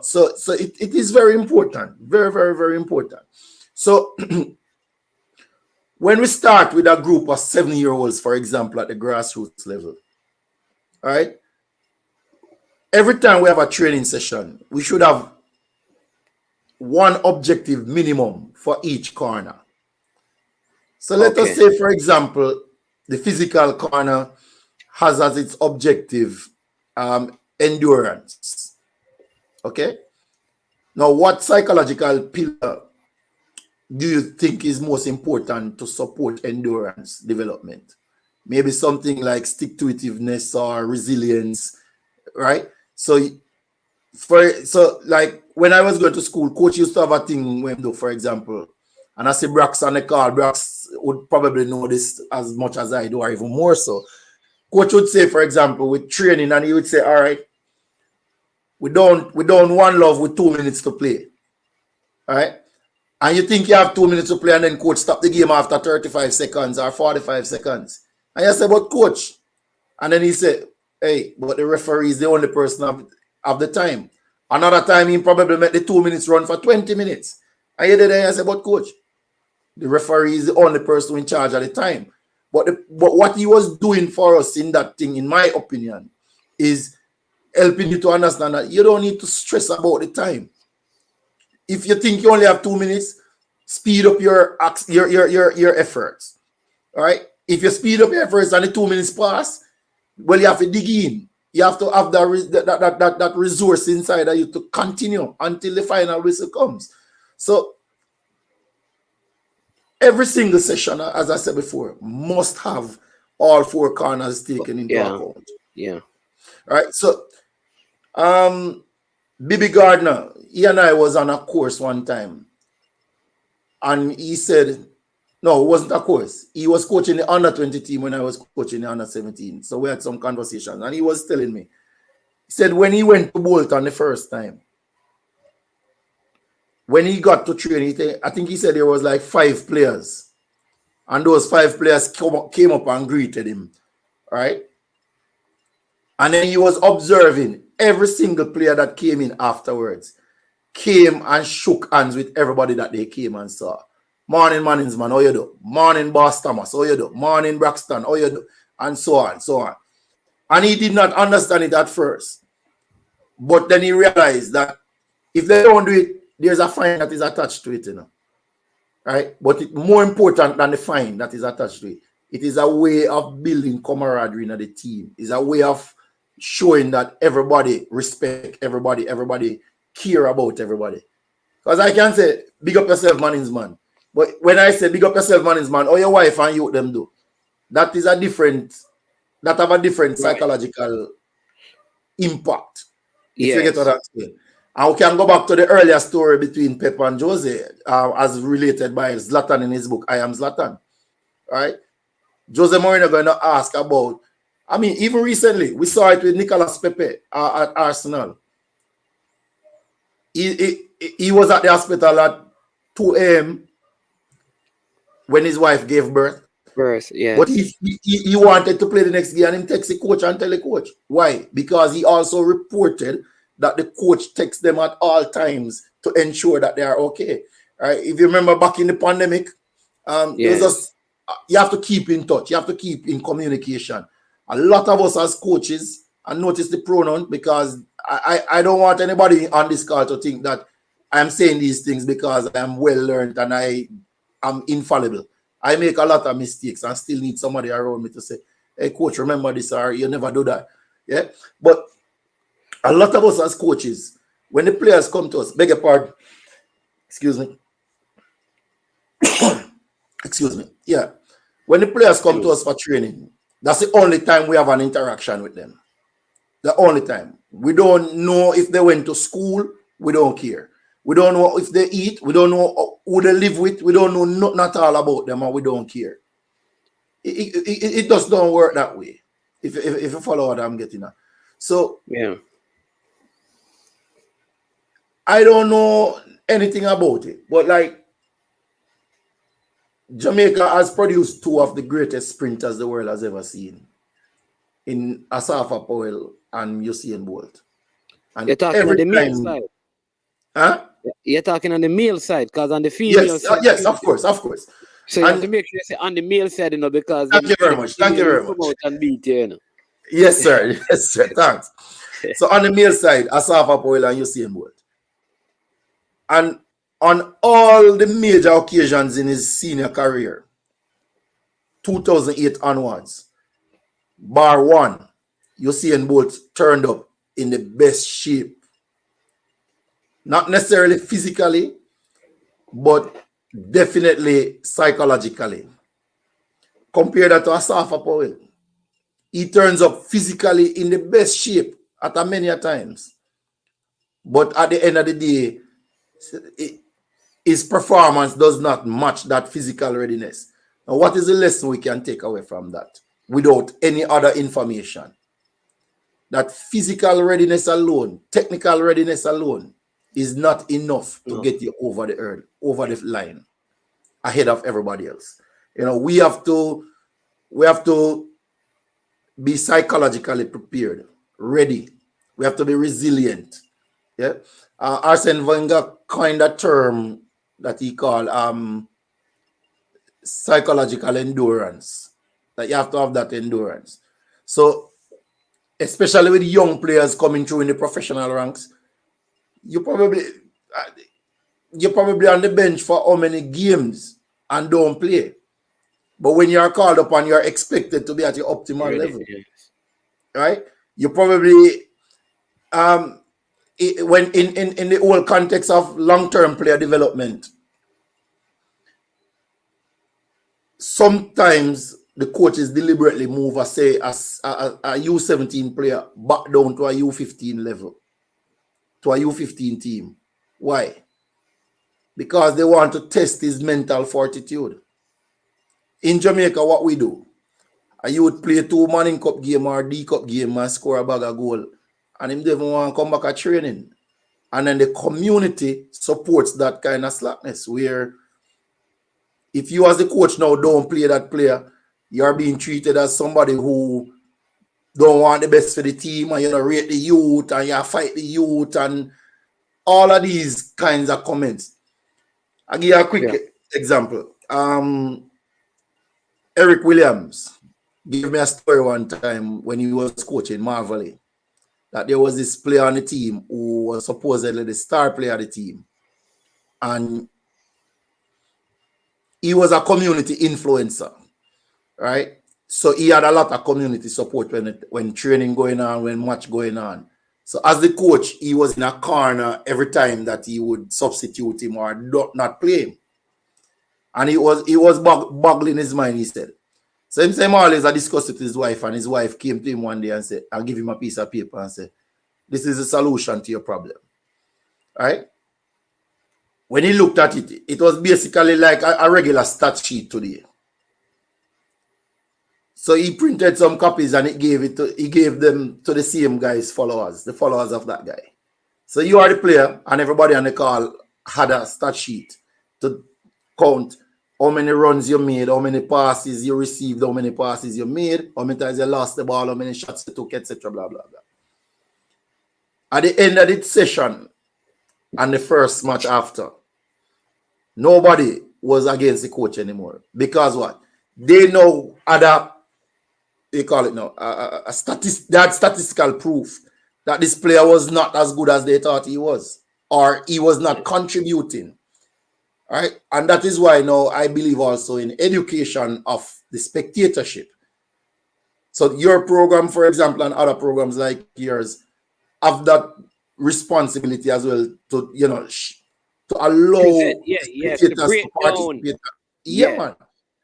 So it is very important. Very, very, very important. So when we start with a group of 7-year-olds, for example, at the grassroots level, all right, every time we have a training session, we should have one objective minimum for each corner. So let us say, for example, the physical corner has as its objective endurance. Okay? Now, what psychological pillar do you think is most important to support endurance development? Maybe something like stick-to-itiveness or resilience, right? So like when I was going to school, coach used to have a thing when do, for example, and I see Brax on the call. Brax would probably know this as much as I do, or even more so. Coach would say, for example, with training, and he would say, all right, we don't one love with 2 minutes to play. All right? And you think you have 2 minutes to play, and then coach stop the game after 35 seconds or 45 seconds. And you say, but coach. And then he said, hey, but the referee is the only person of the time. Another time he probably make the 2 minutes run for 20 minutes. And you did there, I said, but coach, the referee is the only person in charge at the time. But what he was doing for us in that thing, in my opinion, is helping you to understand that you don't need to stress about the time. If you think you only have 2 minutes, speed up your efforts. All right? If you speed up your efforts and the 2 minutes pass, well, you have to dig in. You have to have that resource inside of you to continue until the final whistle comes. So every single session, as I said before, must have all 4 corners taken into account. Yeah. All right. So Bibi Gardner, he and I was on a course one time, and he said, no, it wasn't a course. He was coaching the under 20 team when I was coaching the under 17. So we had some conversations, and he was telling me, he said when he went to Bolton the first time, when he got to training, I think he said there was like 5 players, and those 5 players came up and greeted him, right? And then he was observing every single player that came in afterwards, came and shook hands with everybody that they came and saw. Morning, Manningsman, how you do? Morning, Boss Thomas, how you do? Morning, Braxton, how you do? And so on, so on. And he did not understand it at first. But then he realized that if they don't do it, there's a fine that is attached to it, right? But it's more important than the fine that is attached to it. It is a way of building camaraderie in the team. It's a way of showing that everybody respect everybody, everybody care about everybody. Because I can say, big up yourself, man is man. But when I say big up yourself, man is man, or your wife and you them do, that is a different, that have a different psychological impact. If you get what I'm saying. And we can go back to the earlier story between Pep and Jose, as related by Zlatan in his book, I Am Zlatan. Right? Jose Mourinho going to ask about, I mean, even recently, we saw it with Nicolas Pepe at Arsenal. He was at the hospital at 2 a.m. when his wife gave birth. Yeah. But he wanted to play the next game, and he texted the coach and tell the coach. Why? Because he also reported that the coach texts them at all times to ensure that they are okay. Right? If you remember back in the pandemic, it was just, you have to keep in touch. You have to keep in communication. A lot of us as coaches, and notice the pronoun, because I don't want anybody on this call to think that I'm saying these things because I'm well learned and I am infallible. I make a lot of mistakes and still need somebody around me to say, hey, coach, remember this, or you never do that. Yeah. But a lot of us as coaches, when the players come to us, beg your pardon, excuse me. Excuse me. Yeah. When the players come to us for training, that's the only time we have an interaction with them. The only time. We don't know if they went to school. We don't care. We don't know if they eat. We don't know who they live with. We don't know not all about them, and we don't care. It just don't work that way. If you follow what I'm getting at. So yeah, I don't know anything about it, but like Jamaica has produced two of the greatest sprinters the world has ever seen, in Asafa Powell and Usain Bolt. And you're talking on the male side. Huh? You're talking on the male side, because on the female side. Yes, of course. So you have to make sure you say on the male side, because thank you very much. And beat you, Yes, sir. Yes, sir. Thanks. So on the male side, Asafa Powell and Usain Bolt. And on all the major occasions in his senior career, 2008 onwards, bar one, Usain Bolt turned up in the best shape. Not necessarily physically, but definitely psychologically. Compare that to Asafa Powell. He turns up physically in the best shape at a many times. But at the end of the day, his performance does not match that physical readiness. Now, what is the lesson we can take away from that without any other information? That physical readiness alone, technical readiness alone, is not enough to get you over the line, ahead of everybody else. We have to be psychologically prepared, ready. We have to be resilient. Yeah. Arsene Wenger coined a term that he called psychological endurance. That you have to have that endurance. So, especially with young players coming through in the professional ranks, you're probably on the bench for how many games and don't play. But when you're called upon, you're expected to be at your optimal level. Right? You probably when in the whole context of long-term player development, sometimes the coaches deliberately move a U17 player back down to a U15 level, to a U15 team. Why? Because they want to test his mental fortitude. In Jamaica, what we do, you would play 2 Manning Cup game or D Cup game and score a bag of goal, and him don't even want to come back at training. And then the community supports that kind of slackness, where if you as the coach now don't play that player, you're being treated as somebody who don't want the best for the team, and you rate the youth and you fight the youth and all of these kinds of comments. I'll give you a quick example. Eric Williams, gave me a story one time when he was coaching Marvelly, that there was this player on the team who was supposedly the star player of the team. And he was a community influencer, right? So he had a lot of community support when training going on, when match going on. So as the coach, he was in a corner every time that he would substitute him or not play him. And he was boggling his mind, he said. So him always I discussed it with his wife, and his wife came to him one day and said, I'll give him a piece of paper and say, this is a solution to your problem. Right? When he looked at it, it was basically like a regular stat sheet today. So he printed some copies and he gave them to the same guy's followers, the followers of that guy. So you are the player, and everybody on the call had a stat sheet to count how many runs you made, how many passes you received, how many passes you made, how many times you lost the ball, how many shots you took, etc. Blah blah blah. At the end of the session and the first match after, nobody was against the coach anymore. Because what? They know other, they call it now, they had statistical proof that this player was not as good as they thought he was, or he was not contributing. Right? And that is why now I believe also in education of the spectatorship. So your program, for example, and other programs like yours have that responsibility as well to, to allow spectators to break to participate. down. Yeah, man.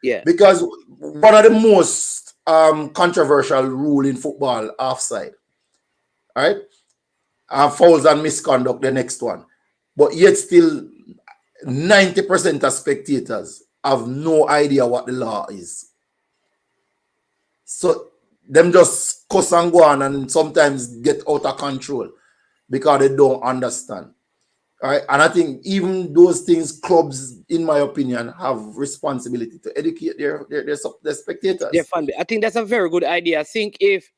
Yeah. Because one of the most controversial rule in football, offside. Right? Fouls and misconduct, the next one. But yet still 90% of spectators have no idea what the law is. So them just cuss and go on and sometimes get out of control because they don't understand. All right. And I think even those things, clubs, in my opinion, have responsibility to educate their spectators. Definitely. I think that's a very good idea. I think if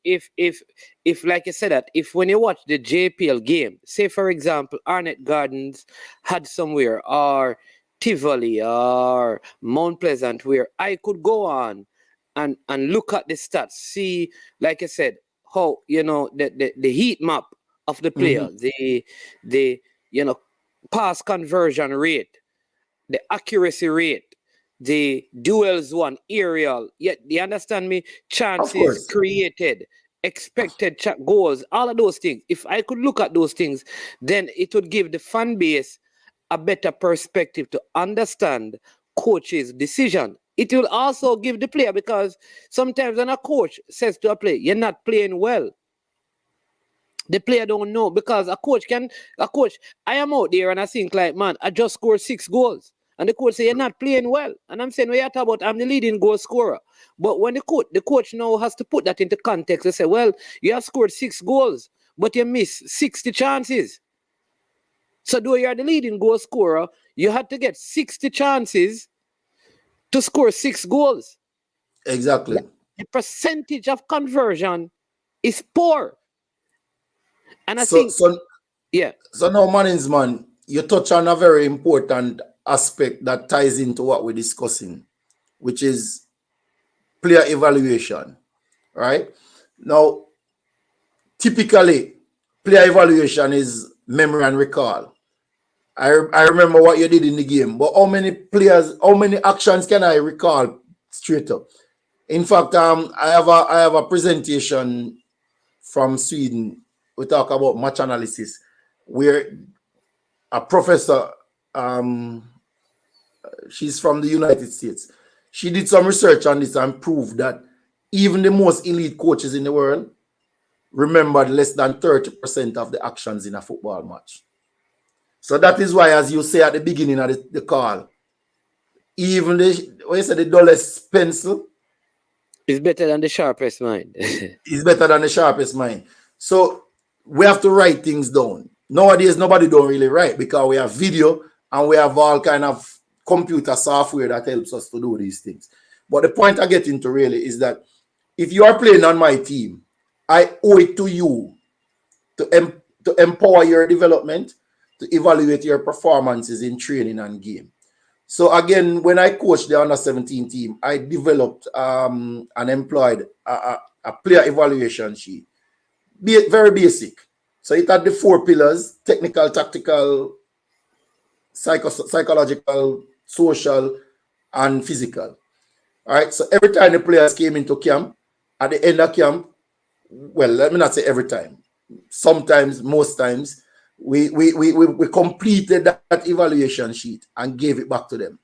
like you said that, if when you watch the JPL game, say for example, Arnett Gardens had somewhere, or Tivoli or Mount Pleasant, where I could go on and look at the stats, see, like I said, how the heat map of the player, the pass conversion rate, the accuracy rate, the duels won, aerial, yet you understand me, chances created, expected goals, all of those things. If I could look at those things, then it would give the fan base a better perspective to understand coach's decision. It will also give the player, because sometimes when a coach says to a player, you're not playing well, the player don't know, because a coach, I am out there and I think like, man, I just scored 6 goals. And the coach say, you're not playing well. And I'm saying, well, you're talking about, I'm the leading goal scorer. But when the coach now has to put that into context, they say, well, you have scored 6 goals, but you missed 60 chances. So though you're the leading goal scorer, you had to get 60 chances to score 6 goals. Exactly. The percentage of conversion is poor. And I think, So now, Mannings, man, you touch on a very important aspect that ties into what we're discussing, which is player evaluation, right? Now, typically, player evaluation is memory and recall. I remember what you did in the game, but how many actions can I recall straight up? In fact, I have a presentation from Sweden. We talk about match analysis, where a professor, she's from the United States, she did some research on this and proved that even the most elite coaches in the world remembered less than 30% of the actions in a football match. So that is why, as you say at the beginning of the call, even the dullest pencil is better than the sharpest mind. Is better than the sharpest mind. So we have to write things down. Nowadays, nobody don't really write because we have video and we have all kind of computer software that helps us to do these things. But the point I get into really is that if you are playing on my team, I owe it to you to empower your development, to evaluate your performances in training and game. So again, when I coached the under 17 team, I developed and employed a player evaluation sheet. Very basic. So it had the 4 pillars: technical, tactical, psychological, social, and physical. All right. So every time the players came into camp, at the end of camp, well, let me not say every time. Sometimes, most times, we completed that evaluation sheet and gave it back to them.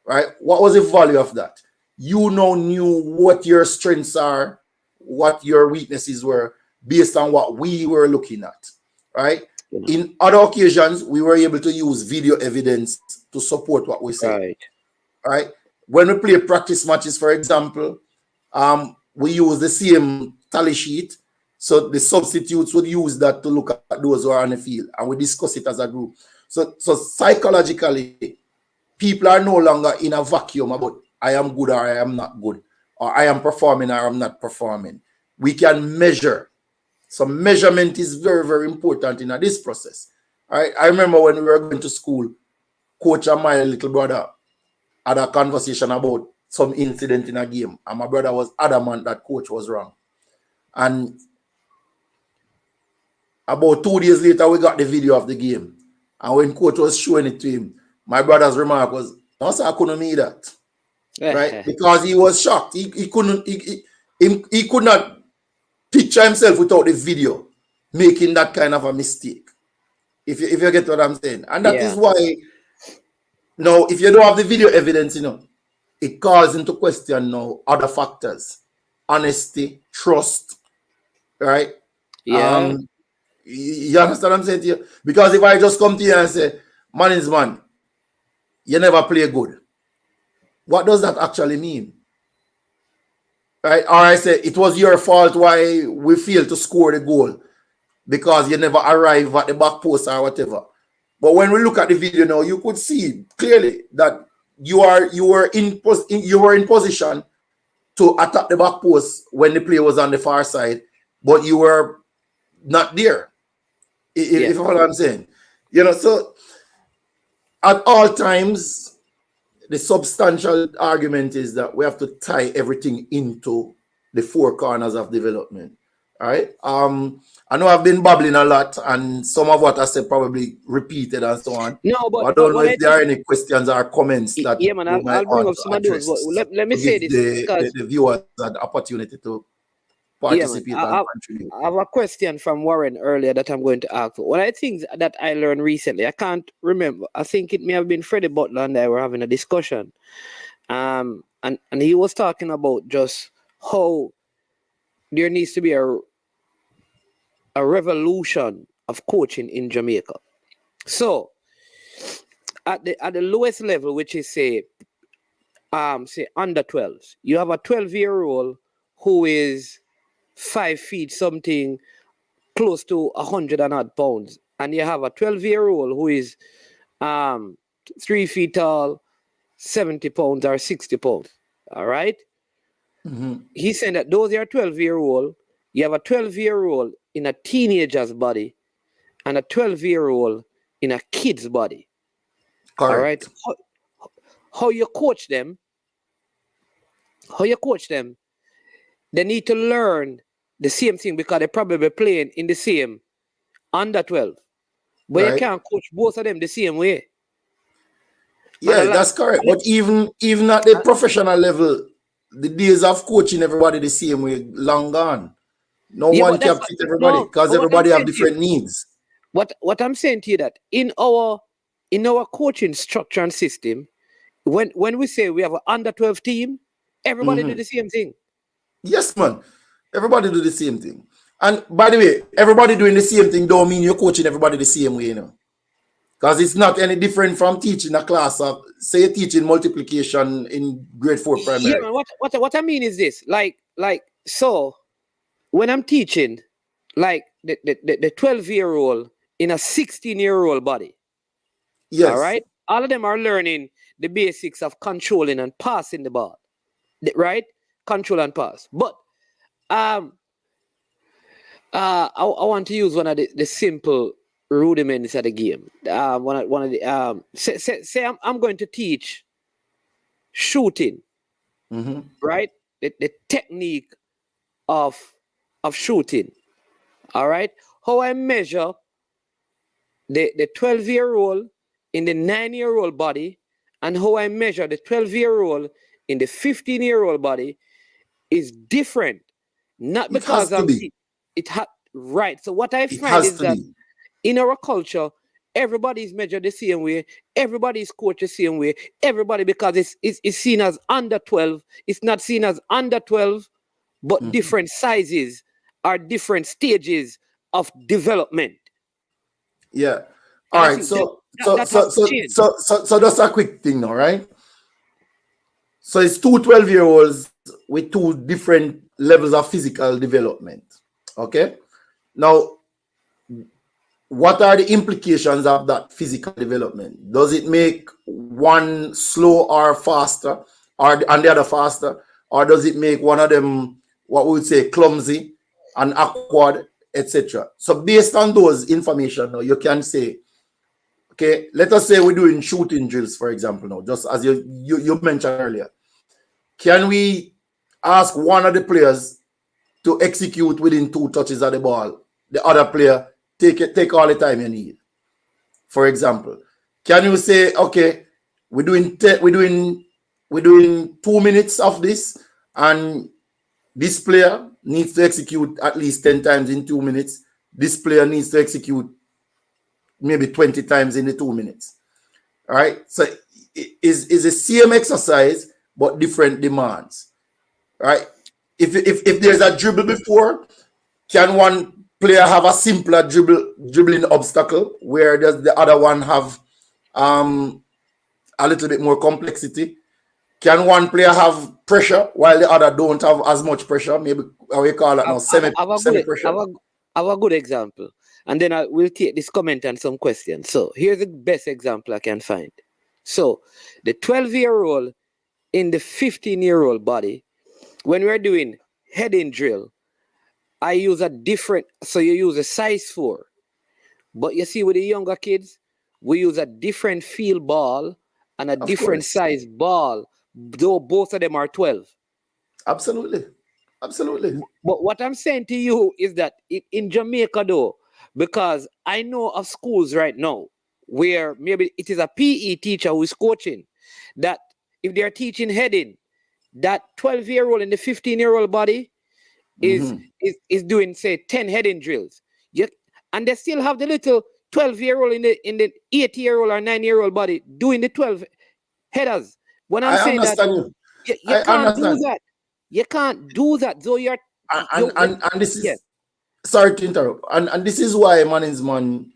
Right? What was the value of that? You now knew what your strengths are, what your weaknesses were, based on what we were looking at. Right? In other occasions, we were able to use video evidence to support what we said. Right? When we play practice matches, for example, we use the same tally sheet. So the substitutes would use that to look at those who are on the field, and we discuss it as a group. So psychologically, people are no longer in a vacuum about I am good or I am not good, or I am performing or I'm not performing. We can measure. So measurement is very, very important in this process. All right? I remember when we were going to school, coach and my little brother had a conversation about some incident in a game, and my brother was adamant that coach was wrong. And about 2 days later, we got the video of the game. And when coach was showing it to him, my brother's remark was, "No, sir, I couldn't mean that." Right? Because he was shocked. He could not picture himself without the video making that kind of a mistake. If you get what I'm saying. And that is why now, if you don't have the video evidence, it calls into question now other factors. Honesty, trust, right? Yeah. You understand what I'm saying to you? Because if I just come to you and say, "Man is man, you never play good," what does that actually mean? Right? Or I say, "It was your fault why we failed to score the goal because you never arrived at the back post," or whatever. But when we look at the video now, you could see clearly that you were in position to attack the back post when the play was on the far side, but you were not there. If you follow what I'm saying. So at all times, the substantial argument is that we have to tie everything into the 4 corners of development. All right. I know I've been babbling a lot, and some of what I said probably repeated and so on. No, but I don't know if there are any questions or comments that I'll bring up some of those. But let me say this, because the viewers had the opportunity to participate and contribute. I have a question from Warren earlier that I'm going to ask. One of the things that I learned recently, I can't remember. I think it may have been Freddie Butler and I were having a discussion. And he was talking about just how there needs to be a revolution of coaching in Jamaica. So at the lowest level, which is say under 12s, you have a 12-year-old who is 5 feet something, close to 100 and odd pounds, and you have a 12-year-old who is 3 feet tall, 70 pounds or 60 pounds. All right. Mm-hmm. He's saying that those are 12-year-old. You have a 12-year-old in a teenager's body and a 12-year-old in a kid's body. Correct. All right. How you coach them? They need to learn the same thing because they're probably playing in the same under 12. But you can't coach both of them the same way. Yeah, that's correct. But even at the professional level, the days of coaching everybody the same way long gone. No one can fit everybody because everybody have different needs. What I'm saying to you that in our coaching structure and system, when we say we have an under 12 team, everybody do the same thing. Yes, man. Everybody do the same thing. And by the way, everybody doing the same thing don't mean you're coaching everybody the same way, Because it's not any different from teaching a class of, say, you're teaching multiplication in grade 4 primary. Yeah, man, what I mean is this. So when I'm teaching, like the 12-year-old in a 16-year-old body. Yes. All right. All of them are learning the basics of controlling and passing the ball. Right? Control and pass. But I want to use one of the simple rudiments of the game. One of the say I'm going to teach shooting, right? The technique of shooting. All right. How I measure the 12-year-old in the 9-year-old body, and how I measure the 12-year-old in the 15-year-old body is different. Not It has because to be. Right. So what I It find has is to that be. in our culture, everybody is measured the same way, everybody is coached the same way, everybody, because it's seen as under 12, it's not seen as under 12, but different sizes are different stages of development. Yeah. All And I right. think So that has to change. that's a quick thing now, right? So it's two 12-year-olds with two different levels of physical development. Okay. Now, what are the implications of that physical development? Does it make one slow or faster, and the other faster, or does it make one of them what we would say clumsy and awkward, etc.? So based on those information, now you can say, okay, let us say we're doing shooting drills, for example. Now, just as you mentioned earlier, can we ask one of the players to execute within 2 touches of the ball? The other player take all the time you need. For example, can you say, okay, we're doing 2 minutes of this, and this player needs to execute at least 10 times in 2 minutes. This player needs to execute maybe 20 times in the 2 minutes. All right. So is the same exercise but different demands. Right. If there's a dribble before, can one player have a simpler dribbling obstacle, where does the other one have a little bit more complexity? Can one player have pressure while the other don't have as much pressure? Maybe we call it now semi pressure. Have a good example, and then I will take this comment and some questions. So here's the best example I can find. So the 12-year-old in the 15-year-old body, when we're doing heading drill, I use a different. So you use a size 4, but you see with the younger kids, we use a different field ball and a Of different course. size ball, though both of them are 12. Absolutely. But what I'm saying to you is that in Jamaica, though, because I know of schools right now where maybe it is a PE teacher who is coaching, that if they're teaching heading, that 12-year-old in the 15-year-old body is doing, say, 10 heading drills. And they still have the little 12-year-old in the 8-year-old or 9-year-old body doing the 12 headers. When I'm I saying that, understand you. you I can't do understand. that. You can't do that. So And this yeah. is, sorry to interrupt. And this is why management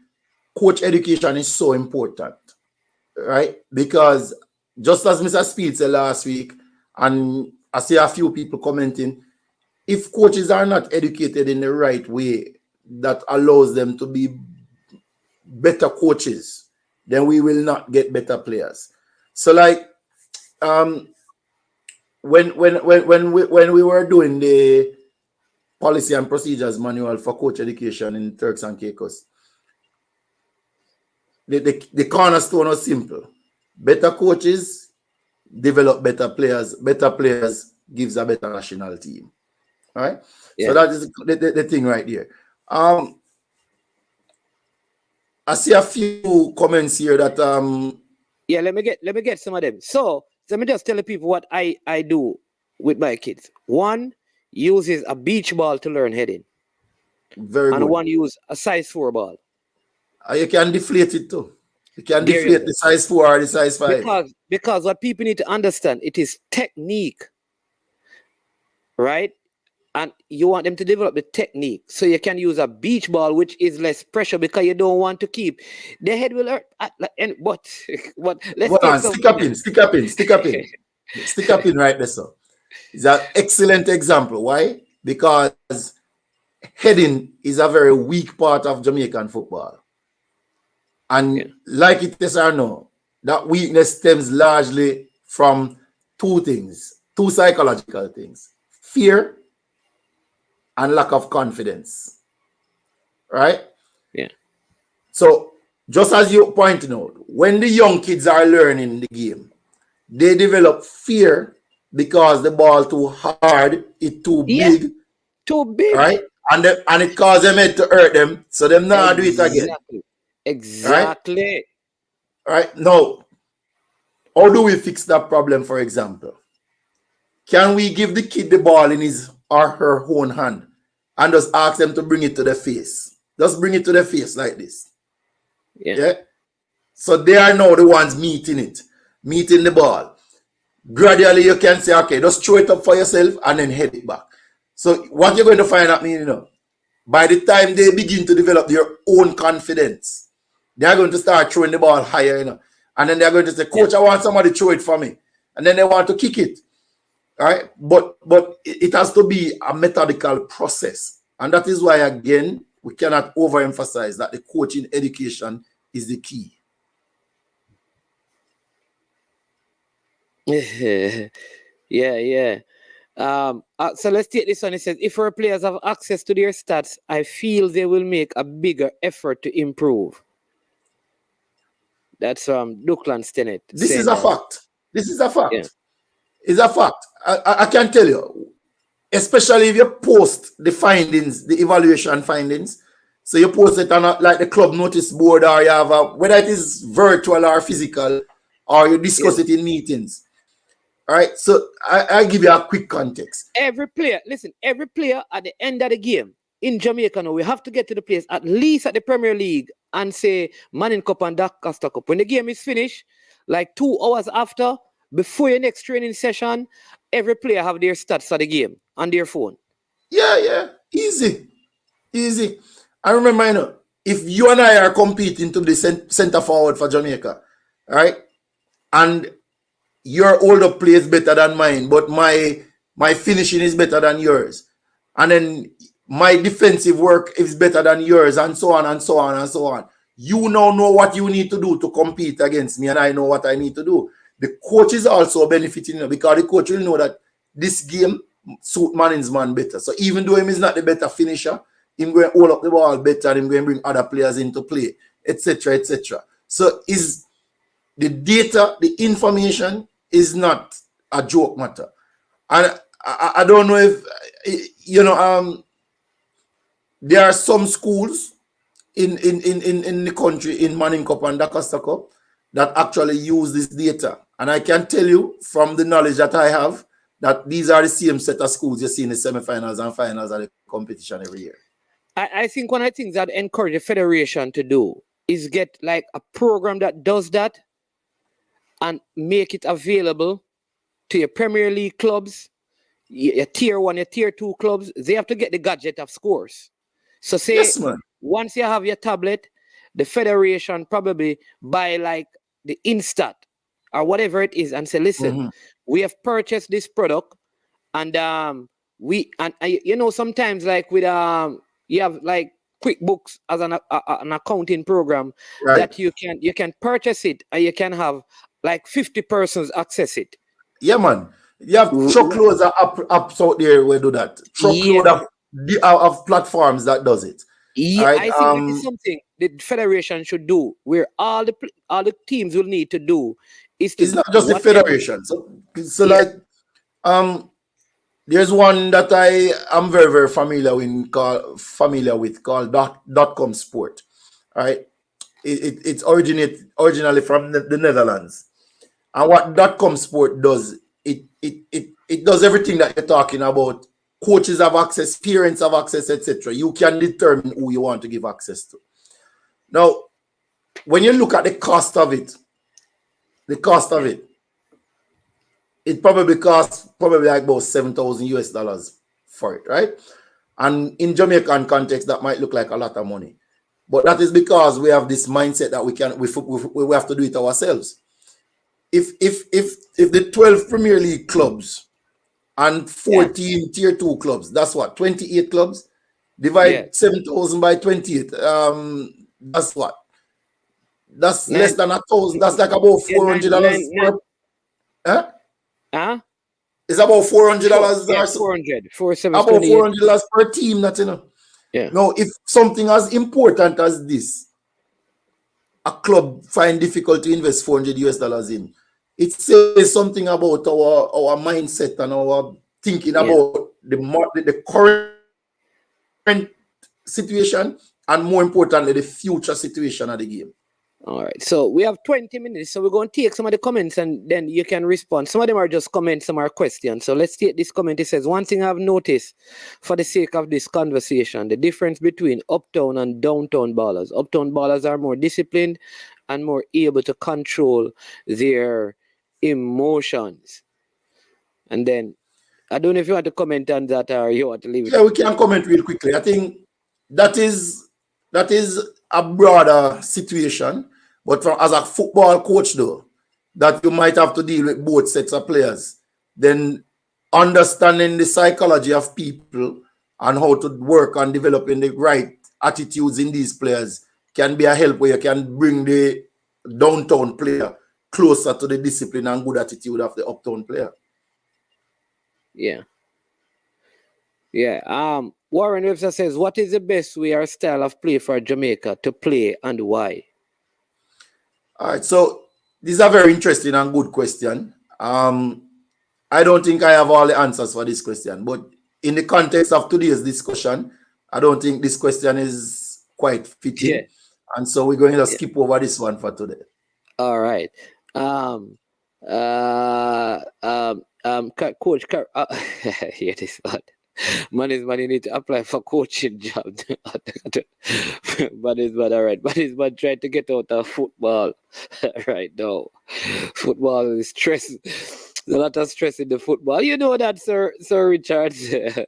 coach education is so important, right? Because just as Mr. Speed said last week, and I see a few people commenting, if coaches are not educated in the right way that allows them to be better coaches, then we will not get better players. So, like, when we were doing the policy and procedures manual for coach education in Turks and Caicos, the cornerstone was simple: better coaches develop better players. Better players gives a better national team. All right. So Yeah. that is the thing right there. I see a few comments here that Yeah, let me get some of them. So let me just tell the people what I do with my kids. One uses a beach ball to learn heading, very and good. one use a size 4 ball. You can deflate it too. You can There you deflate go. the size 4 or the size 5. Because what people need to understand, it is technique, right? And you want them to develop the technique. So you can use a beach ball, which is less pressure, because you don't want to keep the head will hurt. And what let's Hold take on, some. stick up in right there. So it's an excellent example. Why? Because heading is a very weak part of Jamaican football. And like it is or no, that weakness stems largely from two psychological things: fear and lack of confidence. Right? Yeah. So just as you pointed out, when the young kids are learning the game, they develop fear because the ball too hard, it too big, too big. right? And it causes them head to hurt them, so them not do it again. Exactly. Right? Now, how do we fix that problem, for example? Can we give the kid the ball in his or her own hand and just ask them to bring it to the face? Just bring it to the face like this. Yeah. So they are now the ones meeting the ball. Gradually, you can say, okay, just throw it up for yourself and then head it back. So what you're going to find out, by the time they begin to develop their own confidence, they're going to start throwing the ball higher, and then they're going to say, Coach, I want somebody to throw it for me. And then they want to kick it. All right. But it has to be a methodical process. And that is why, again, we cannot overemphasize that the coaching education is the key. Yeah. So let's take this one. It says, if our players have access to their stats, I feel they will make a bigger effort to improve. That's Duckland Stennett. This is a fact. Yeah. It's a fact. I can tell you, especially if you post the findings, the evaluation findings. So you post it on like the club notice board, or you have whether it is virtual or physical, or you discuss it in meetings. All right. So I'll give you a quick context. Every player at the end of the game in Jamaica now, we have to get to the place at least at the Premier League and say Manning Cup and Costa Cup. When the game is finished, like 2 hours after, before your next training session, every player have their stats for the game on their phone. Yeah. Easy. I remember, if you and I are competing to the center forward for Jamaica, right? And your older play is better than mine, but my finishing is better than yours. And then my defensive work is better than yours, and so on and so on and so on. You now know what you need to do to compete against me, and I know what I need to do. The coach is also benefiting, because the coach will know that this game suit Manning's man better. So even though him is not the better finisher, him going to hold up the ball better, and him going to bring other players into play, etc. So is the data, the information is not a joke matter. And I don't know if, there are some schools in the country, in Manning Cup and Costa Cup, that actually use this data. And I can tell you from the knowledge that I have that these are the same set of schools you see in the semifinals and finals of the competition every year. I think one of the things that encourage the federation to do is get like a program that does that and make it available to your Premier League clubs, your tier 1, your tier 2 clubs. They have to get the gadget of scores. So say, yes, man. Once you have your tablet, the federation probably buy like the Instat or whatever it is and say, listen, we have purchased this product, and sometimes like with you have like QuickBooks as an accounting program, right, that you can purchase it and you can have like 50 persons access it. Yeah, man. You have truckloads of apps out there where do that. Truckload of platforms that does it. Yeah, right? I think that is something the federation should do, where all the teams will need to do is to. It's not just the federation. So like, there's one that I am very, very familiar with called .com Sport. Right? It's originally from the Netherlands. And what .com Sport does, it does everything that you're talking about. Coaches have access, parents have access, etc. You can determine who you want to give access to. Now, when you look at the cost of it, it probably costs like about $7,000 for it, right? And in Jamaican context, that might look like a lot of money, but that is because we have this mindset that we have to do it ourselves. If the 12 Premier League clubs and 14 tier 2 clubs, that's what, 28 clubs, divide 7,000 by 28, that's what, that's less than $1,000. That's like about $400 it's about $400 or so. About $400 per team, that, Yeah. Now, if something as important as this a club find difficult to invest $400 in. It says something about our mindset and our thinking about the current situation and, more importantly, the future situation of the game. All right, so we have 20 minutes, so we're going to take some of the comments and then you can respond. Some of them are just comments, some are questions. So let's take this comment. It says, one thing I've noticed for the sake of this conversation, the difference between uptown and downtown ballers. Uptown ballers are more disciplined and more able to control their emotions. And then, I don't know if you want to comment on that or you want to leave it. Yeah, we can comment real quickly. I think that is a broader situation, but as a football coach, though, that you might have to deal with both sets of players. Then understanding the psychology of people and how to work on developing the right attitudes in these players can be a help where you can bring the downtown player closer to the discipline and good attitude of the uptown player. Yeah. Yeah. Warren Webster says, what is the best way or style of play for Jamaica to play and why? All right, so this is a very interesting and good question. I don't think I have all the answers for this question, but in the context of today's discussion, I don't think this question is quite fitting. Yeah. And so we're going to skip over this one for today. All right. Coach, here this one. Man is man, you need to apply for coaching job. But it's bad, all right. But it's bad trying to get out of football right now. Football is stress. There's a lot of stress in the football. You know that, Sir Richard. Data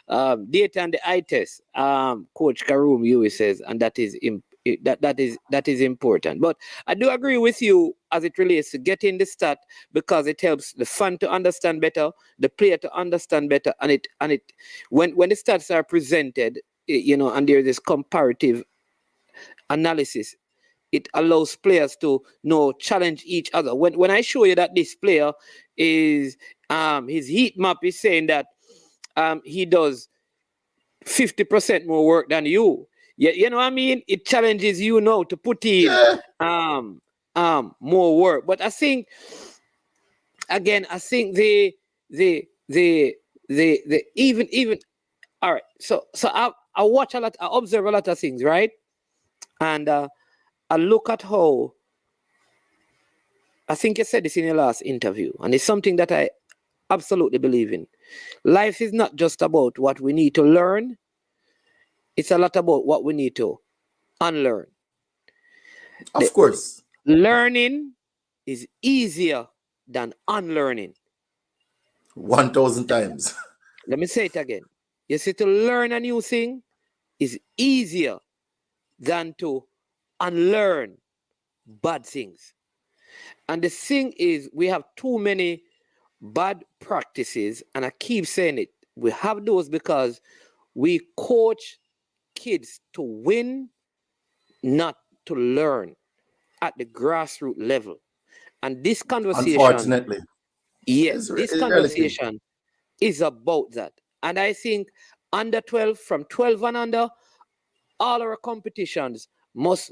and the eye test. Coach Karoom Yui says, and that is important. But I do agree with you as it relates to getting the stat, because it helps the fan to understand better, the player to understand better, and it when the stats are presented, and there's this comparative analysis, it allows players to challenge each other. When I show you that this player is his heat map is saying that he does 50% more work than you. Yeah, you know what I mean? It challenges you now to put in more work. But I think the even all right. So I watch a lot, I observe a lot of things, right? And I look at how, I think you said this in your last interview, and it's something that I absolutely believe in. Life is not just about what we need to learn. It's a lot about what we need to unlearn. Of course. Learning is easier than unlearning. 1,000 times. Let me say it again. You see, to learn a new thing is easier than to unlearn bad things. And the thing is, we have too many bad practices, and I keep saying it. We have those because we coach kids to win, not to learn at the grassroots level. And this conversation, unfortunately, yes, this conversation is about that. And I think under 12, from 12 and under, all our competitions must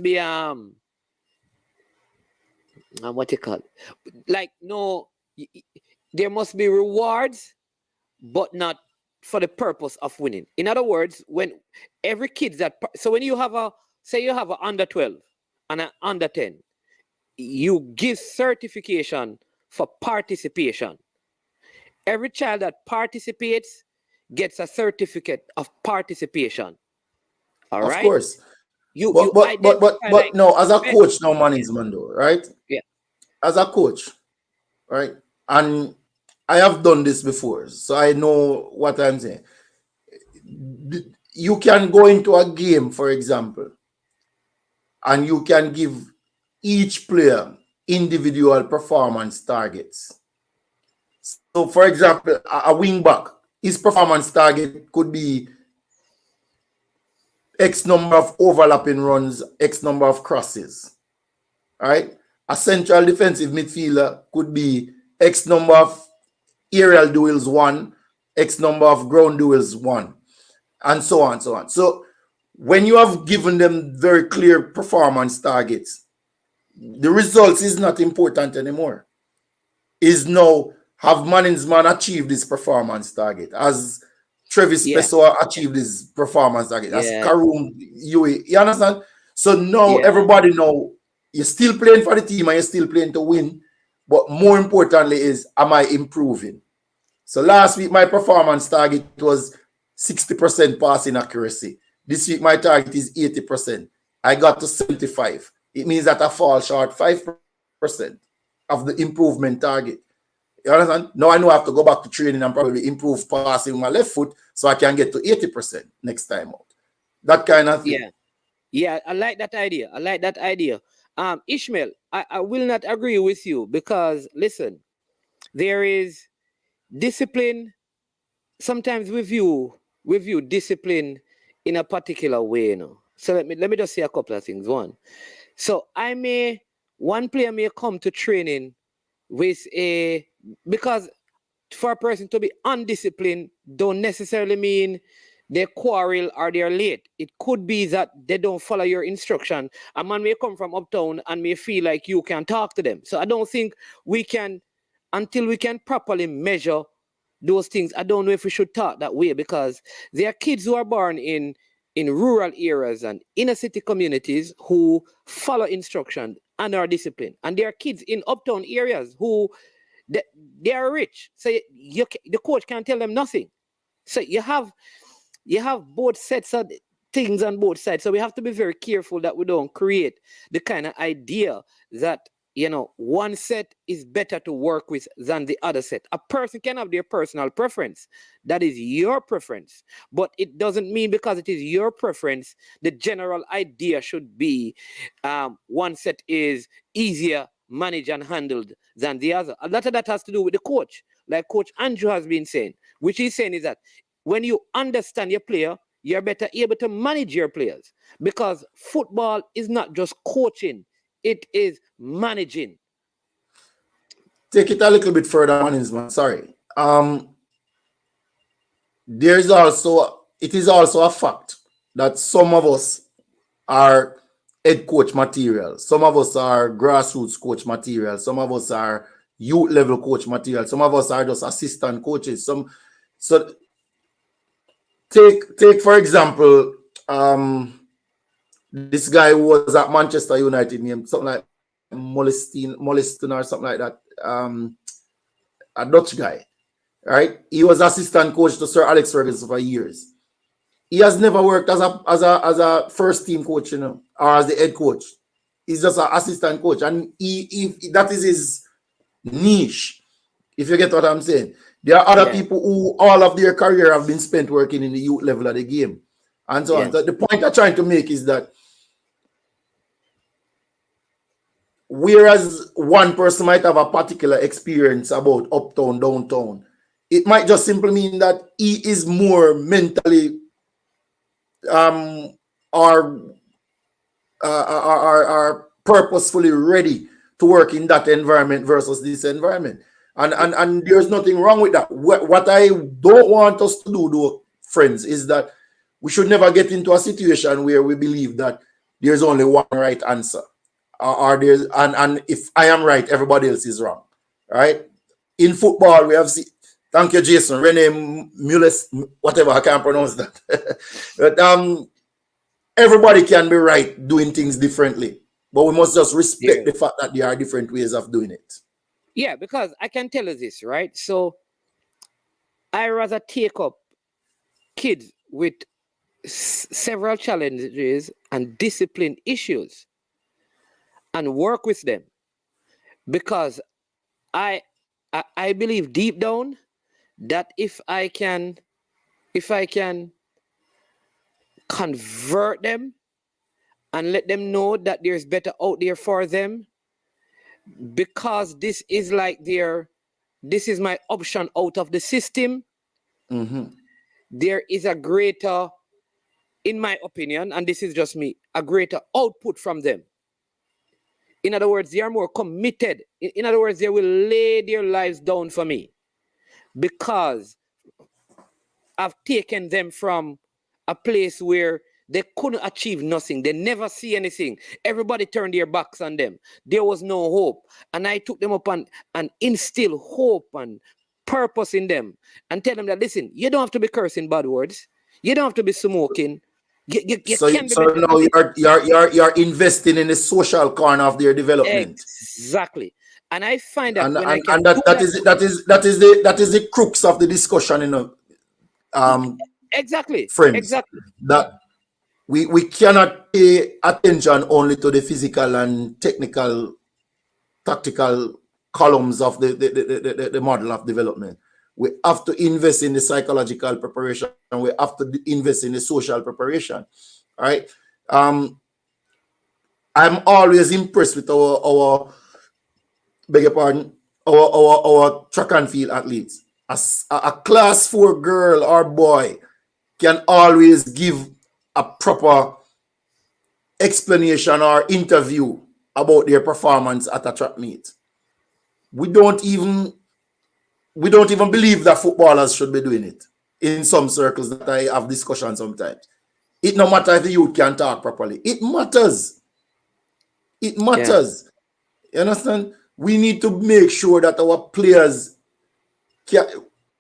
be what you call it? Like, no, there must be rewards, but not for the purpose of winning. In other words, when every kid when you have you have an under 12 and an under 10, you give certification for participation. Every child that participates gets a certificate of participation. All right? Of course. But no, as a coach now, Mando, right? Yeah. As a coach, right? And I have done this before, so I know what I'm saying. You can go into a game, for example, and you can give each player individual performance targets. So, for example, a wing back, his performance target could be X number of overlapping runs, X number of crosses, right? A central defensive midfielder could be X number of aerial duels 1, X number of ground duels 1, and so on, so on. So when you have given them very clear performance targets, the results is not important anymore. Is now have Manningsman achieved this performance target? As Travis Yeah, Pessoa achieved his performance target? As yeah, Karoom Yui? You understand? So now yeah, everybody know you're still playing for the team and you're still playing to win. But more importantly is, am I improving? So last week my performance target was 60% passing accuracy. This week my target is 80%. I got to 75. It means that I fall short 5% of the improvement target. You understand? Now I know I have to go back to training and probably improve passing with my left foot so I can get to 80% next time out. That kind of thing. yeah, yeah. I like that idea. I like that idea. Ishmael, I will not agree with you because listen, there is discipline. Sometimes we view discipline in a particular way, you know. So let me just say a couple of things. One, so one player may come to training with a because for a person to be undisciplined don't necessarily mean they quarrel or they're late. It could be that they don't follow your instruction. A man may come from uptown and may feel like you can talk to them. So I don't think we can, until we can properly measure those things, I don't know if we should talk that way because there are kids who are born in rural areas and inner city communities who follow instruction and are disciplined. And there are kids in uptown areas who they, they are rich. So the coach can't tell them nothing. So you have both sets of things on both sides. So we have to be very careful that we don't create the kind of idea that one set is better to work with than the other set. A person can have their personal preference. That is your preference. But it doesn't mean because it is your preference, the general idea should be one set is easier managed and handled than the other. A lot of that has to do with the coach. Like Coach Andrew has been saying, which he's saying is that when you understand your player, you're better able to manage your players. Because football is not just coaching. It is managing. Take it a little bit further, man. Sorry. It is also a fact that some of us are head coach material. Some of us are grassroots coach material. Some of us are youth level coach material. Some of us are just assistant coaches. So take for example, this guy who was at Manchester United, named something like Molestin or something like that. A Dutch guy, right? He was assistant coach to Sir Alex Ferguson for years. He has never worked as a first team coach, or as the head coach. He's just an assistant coach, and he that is his niche. If you get what I'm saying, there are other people who all of their career have been spent working in the youth level of the game, and so on. So the point I'm trying to make is that whereas one person might have a particular experience about uptown, downtown, it might just simply mean that he is more mentally or purposefully ready to work in that environment versus this environment. And there's nothing wrong with that. What I don't want us to do, though, friends, is that we should never get into a situation where we believe that there's only one right answer. Or there's and if I am right, everybody else is wrong. Right? In football, we have thank you, Jason, Rene Mules, whatever, I can't pronounce that. But everybody can be right doing things differently. But we must just respect the fact that there are different ways of doing it. Yeah, because I can tell you this, right? So I rather take up kids with several challenges and discipline issues and work with them, because I believe deep down that if I can convert them and let them know that there's better out there for them, because this is my option out of the system. There is a greater, in my opinion, and this is just me, a greater output from them. In other words, they are more committed. In other words, they will lay their lives down for me because I've taken them from a place where They couldn't achieve nothing. They never see anything. Everybody turned their backs on them. There was no hope. And I took them up and instill hope and purpose in them and tell them that, listen, you don't have to be cursing bad words. You don't have to be smoking. You So, can be so now you're investing in the social corner of their development. Exactly. And I find that And when I and, can and do that is the crux of the discussion, exactly. friends. Exactly. That we cannot pay attention only to the physical and technical, tactical columns of the model of development. We have to invest in the psychological preparation, and we have to invest in the social preparation. All right. I'm always impressed with our beg your pardon, our track and field athletes. A class 4 girl or boy can always give a proper explanation or interview about their performance at a track meet. We don't even believe that footballers should be doing it in some circles that I have discussions sometimes. It no matter if the youth can talk properly. It matters. It matters. You understand? We need to make sure that our players can,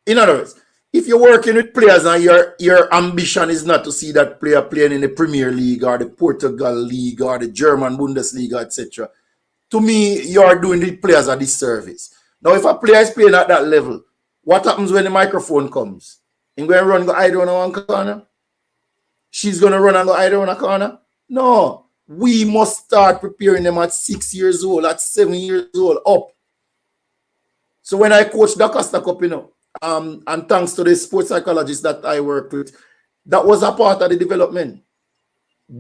in other words, if you're working with players and your ambition is not to see that player playing in the Premier League or the Portugal League or the German Bundesliga, etc., to me, you're doing the players a disservice. Now, if a player is playing at that level, what happens when the microphone comes? He's going to run and go hide around one corner? She's going to run and go hide around a corner? No. We must start preparing them at 6 years old, at 7 years old, up. So when I coach the Costa Cup, and thanks to the sports psychologist that I worked with, that was a part of the development.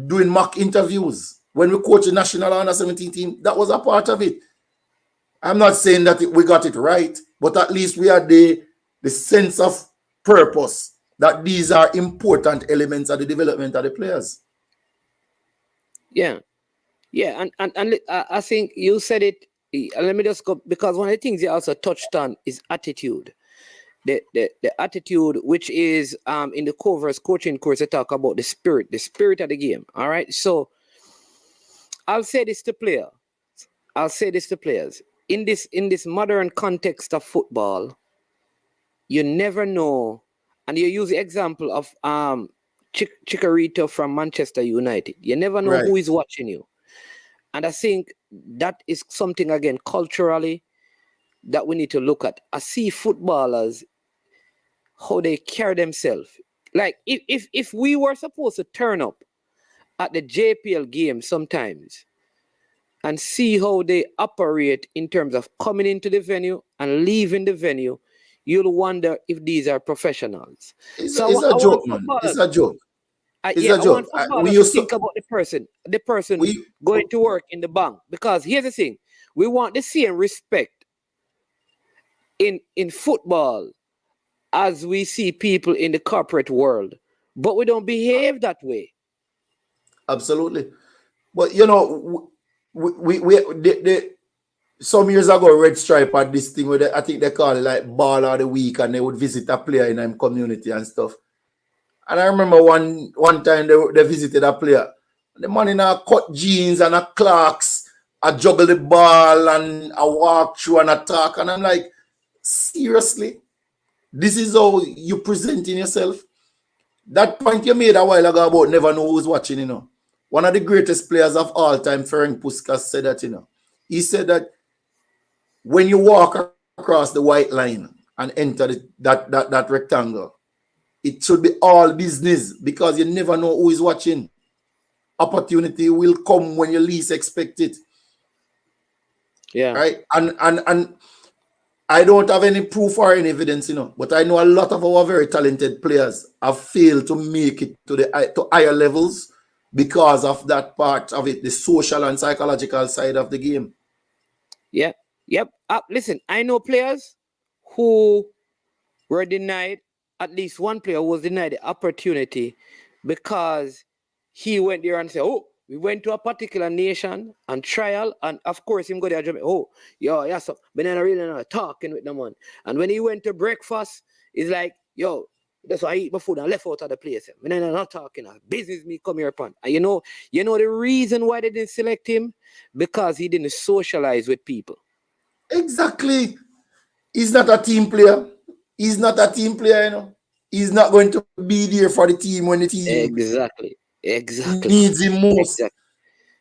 Doing mock interviews. When we coach the national under 17 team, that was a part of it. I'm not saying that we got it right, but at least we had the sense of purpose that these are important elements of the development of the players. Yeah. Yeah. And I think you said it. Let me just go, because one of the things you also touched on is attitude. The attitude, which is in the Covers coaching course, they talk about the spirit of the game. All right. So I'll say this to players. In this modern context of football, you never know, and you use the example of Chicharito from Manchester United. You never know who is watching you. And I think that is something, again, culturally, that we need to look at. I see footballers, how they carry themselves. Like, if we were supposed to turn up at the JPL game sometimes and see how they operate in terms of coming into the venue and leaving the venue, you'll wonder if these are professionals. It's a joke, man. It's a joke. I want footballers to think about the person going to work in the bank. Because here's the thing, we want the same respect in football as we see people in the corporate world, but we don't behave that way. Absolutely. But some years ago, Red Stripe had this thing where I think they call it like Ball of the Week, and they would visit a player in a community and stuff. And I remember one time they visited a player. The man in a cut jeans and a Clarks, I juggle the ball and I walk through and attack. And I'm like, seriously? This is how you presenting yourself? That point you made a while ago about never know who's watching, One of the greatest players of all time, Ferenc Puskas, said that, He said that when you walk across the white line and enter that rectangle, it should be all business, because you never know who is watching. Opportunity will come when you least expect it. Yeah. Right? And I don't have any proof or any evidence, but I know a lot of our very talented players have failed to make it to higher levels because of that part of it, the social and psychological side of the game. Yeah. Yep. Listen, I know players who were denied, at least one player was denied the opportunity because he went there and said, oh, we went to a particular nation and trial, and of course him go there, oh, yeah, so, but then I really not talking with them on. And when he went to breakfast, it's like, yo, That's why I eat my food and left out of the place. When I'm not talking business, me come here upon. And you know the reason why they didn't select him? Because he didn't socialize with people. Exactly. He's not a team player. He's not a team player, you know. He's not going to be there for the team when the team Exactly. needs him most. Exactly.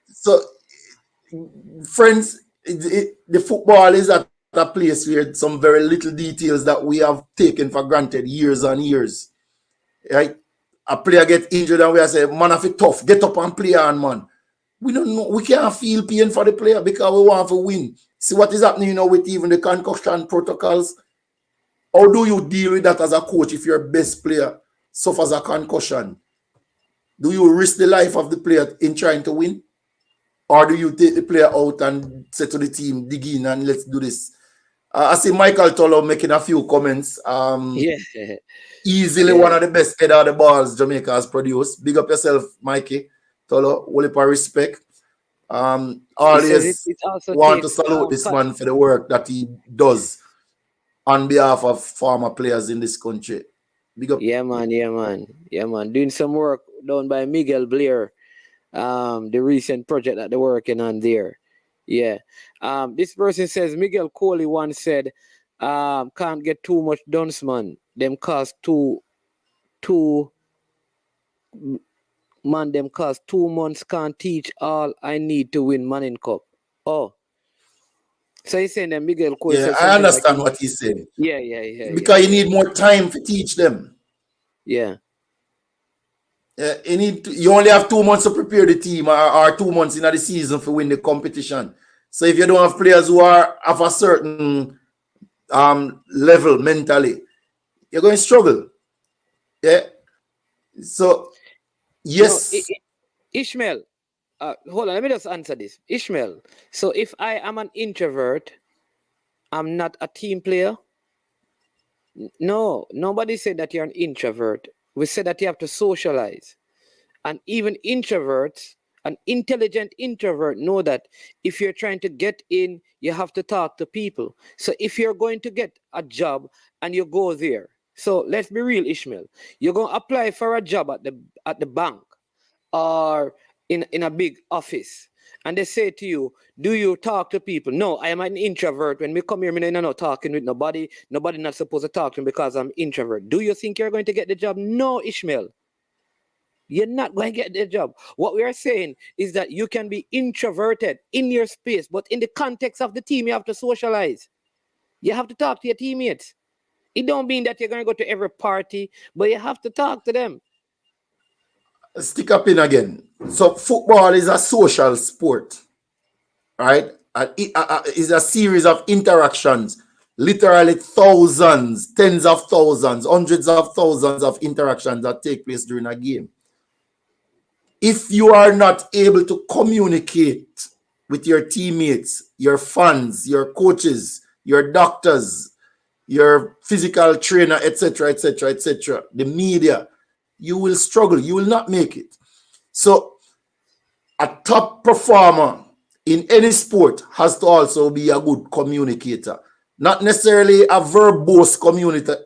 So, friends, the football is at a place where some very little details that we have taken for granted years and years. Right? A player get injured and we say, man, if it's tough, get up and play on, man. We don't know. We can't feel pain for the player because we want to win. See what is happening, you know, with even the concussion protocols. How do you deal with that as a coach if your best player suffers a concussion? Do you risk the life of the player in trying to win? Or do you take the player out and say to the team, dig in and let's do this? I see Michael Tolo making a few comments. Easily one of the best header of the balls Jamaica has produced. Big up yourself, Mikey Tolo. Whole heap of respect. Always want to salute this man for the work that he does on behalf of former players in this country. Big up. Yeah, man. Doing some work done by Miguel Blair. The recent project that they're working on there. Yeah. This person says Miguel Coley once said, can't get too much dunce, man. Them cost two months can't teach all I need to win Manning Cup. Oh. So he's saying that Miguel Coley said I understand what he's saying. Yeah. Because you need more time to teach them. Yeah. You only have 2 months to prepare the team or 2 months in the season to win the competition. So if you don't have players who are of a certain level mentally, you're going to struggle. Yeah. So, yes. Ishmael, hold on, let me just answer this. Ishmael, so if I am an introvert, I'm not a team player? No, nobody said that you're an introvert. We said that you have to socialize. And even introverts, an intelligent introvert, know that if you're trying to get in, you have to talk to people. So if you're going to get a job and you go there, so let's be real, Ishmael, you're going to apply for a job at the bank or in a big office. And they say to you, do you talk to people? No, I am an introvert. When we come here, I'm not talking with nobody. Nobody not supposed to talk to me because I'm introvert. Do you think you're going to get the job? No, Ishmael. You're not going to get the job. What we are saying is that you can be introverted in your space, but in the context of the team, you have to socialize. You have to talk to your teammates. It don't mean that you're going to go to every party, but you have to talk to them. Stick up in again. So football is a social sport, right? It is a series of interactions, literally thousands, tens of thousands, hundreds of thousands of interactions that take place during a game. If you are not able to communicate with your teammates, your fans, your coaches, your doctors, your physical trainer, etc., the media, you will struggle. You will not make it. So a top performer in any sport has to also be a good communicator. Not necessarily a verbose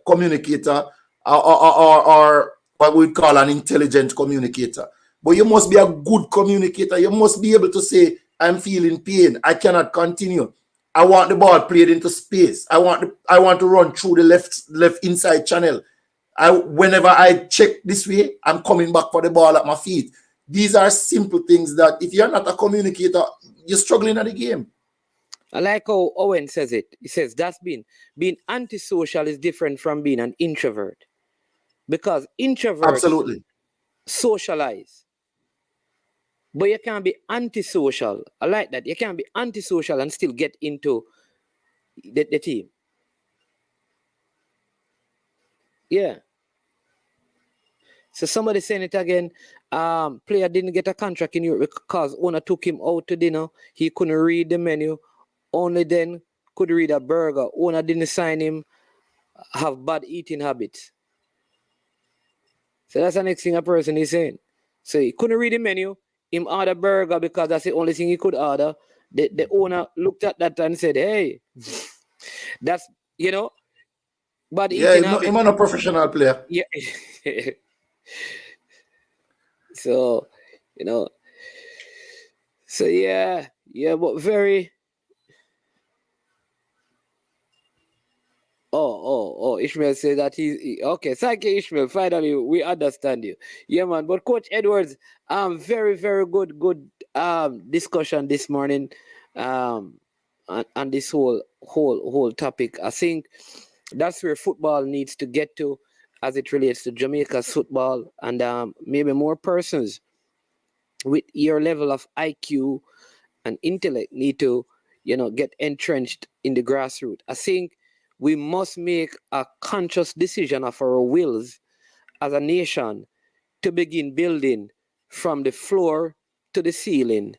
communicator or what we call an intelligent communicator. But you must be a good communicator. You must be able to say, I'm feeling pain. I cannot continue. I want the ball played into space. I want to run through the left inside channel. Whenever I check this way, I'm coming back for the ball at my feet. These are simple things that if you're not a communicator, you're struggling at the game. I like how Owen says it. He says that's being antisocial is different from being an introvert. Because introverts absolutely socialize. But you can't be antisocial. I like that. You can't be antisocial and still get into the team. Yeah. So somebody saying it again. Player didn't get a contract in Europe because owner took him out to dinner. He couldn't read the menu. Only then could read a burger. Owner didn't sign him. Have bad eating habits. So that's the next thing a person is saying. So he couldn't read the menu. Him order burger because that's the only thing he could order. The owner looked at that and said, hey, that's, But he Yeah, can he's have not, it. him not a professional player. Yeah. So, you know, so yeah, but very. Ishmael said that okay. Thank you, Ishmael. Finally, we understand you. Yeah, man. But Coach Edwards, very, very good discussion this morning, on this whole topic. I think that's where football needs to get to, as it relates to Jamaica's football, and maybe more persons with your level of IQ and intellect need to, get entrenched in the grassroots. I think we must make a conscious decision of our wills as a nation to begin building from the floor to the ceiling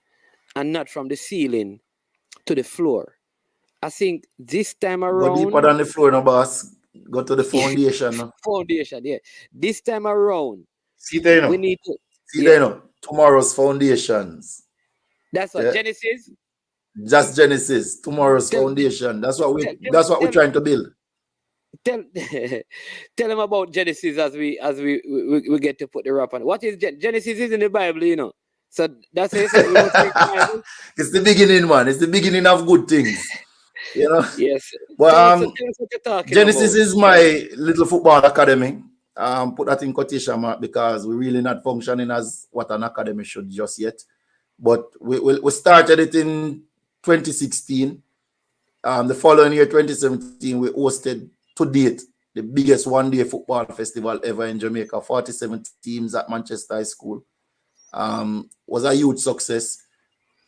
and not from the ceiling to the floor. I think this time Go deeper around, than the floor, no boss. Go to the foundation. No. foundation, yeah. This time around, See there, you we know. need to, See there, yeah. you know. Tomorrow's foundations. That's what Yeah. Genesis. Just Genesis. Tomorrow's Tell, foundation. That's what we. tell, tell, That's what we're tell, trying to build. tell tell them about Genesis as we get to put the wrap on. What is Genesis is in the Bible, you know. So that's what you said. We must take the Bible. It's the beginning, man. It's the beginning of good things. You know. Yes. But Tell us what you're talking Genesis about. is my little football academy. Put that in quotation mark because we're really not functioning as what an academy should just yet. But we started it in 2016. The following year, 2017, we hosted to date the biggest one-day football festival ever in Jamaica. 47 teams at Manchester High School. Was a huge success.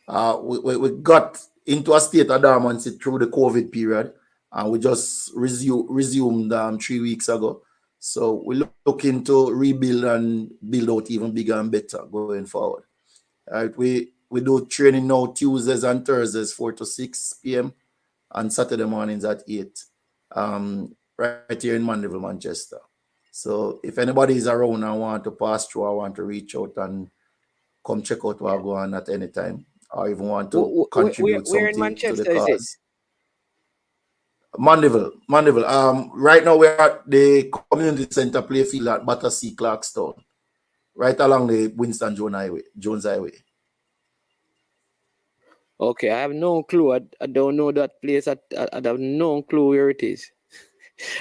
We got into a state of dormancy through the COVID period, and we just resumed 3 weeks ago. So we're looking to rebuild and build out even bigger and better going forward. All right, we do training now Tuesdays and Thursdays 4 to 6 p.m. and Saturday mornings at 8, right here in Mandeville, Manchester. So if anybody is around and want to pass through or want to reach out and come check out what go on at any time, or even want to contribute Where in something to the Manchester is it? cause. Mandeville. Right now we're at the community center play field at Battersea, Clarkstown, right along the Winston Jones Highway. Okay, I have no clue. I don't know that place. I have no clue where it is.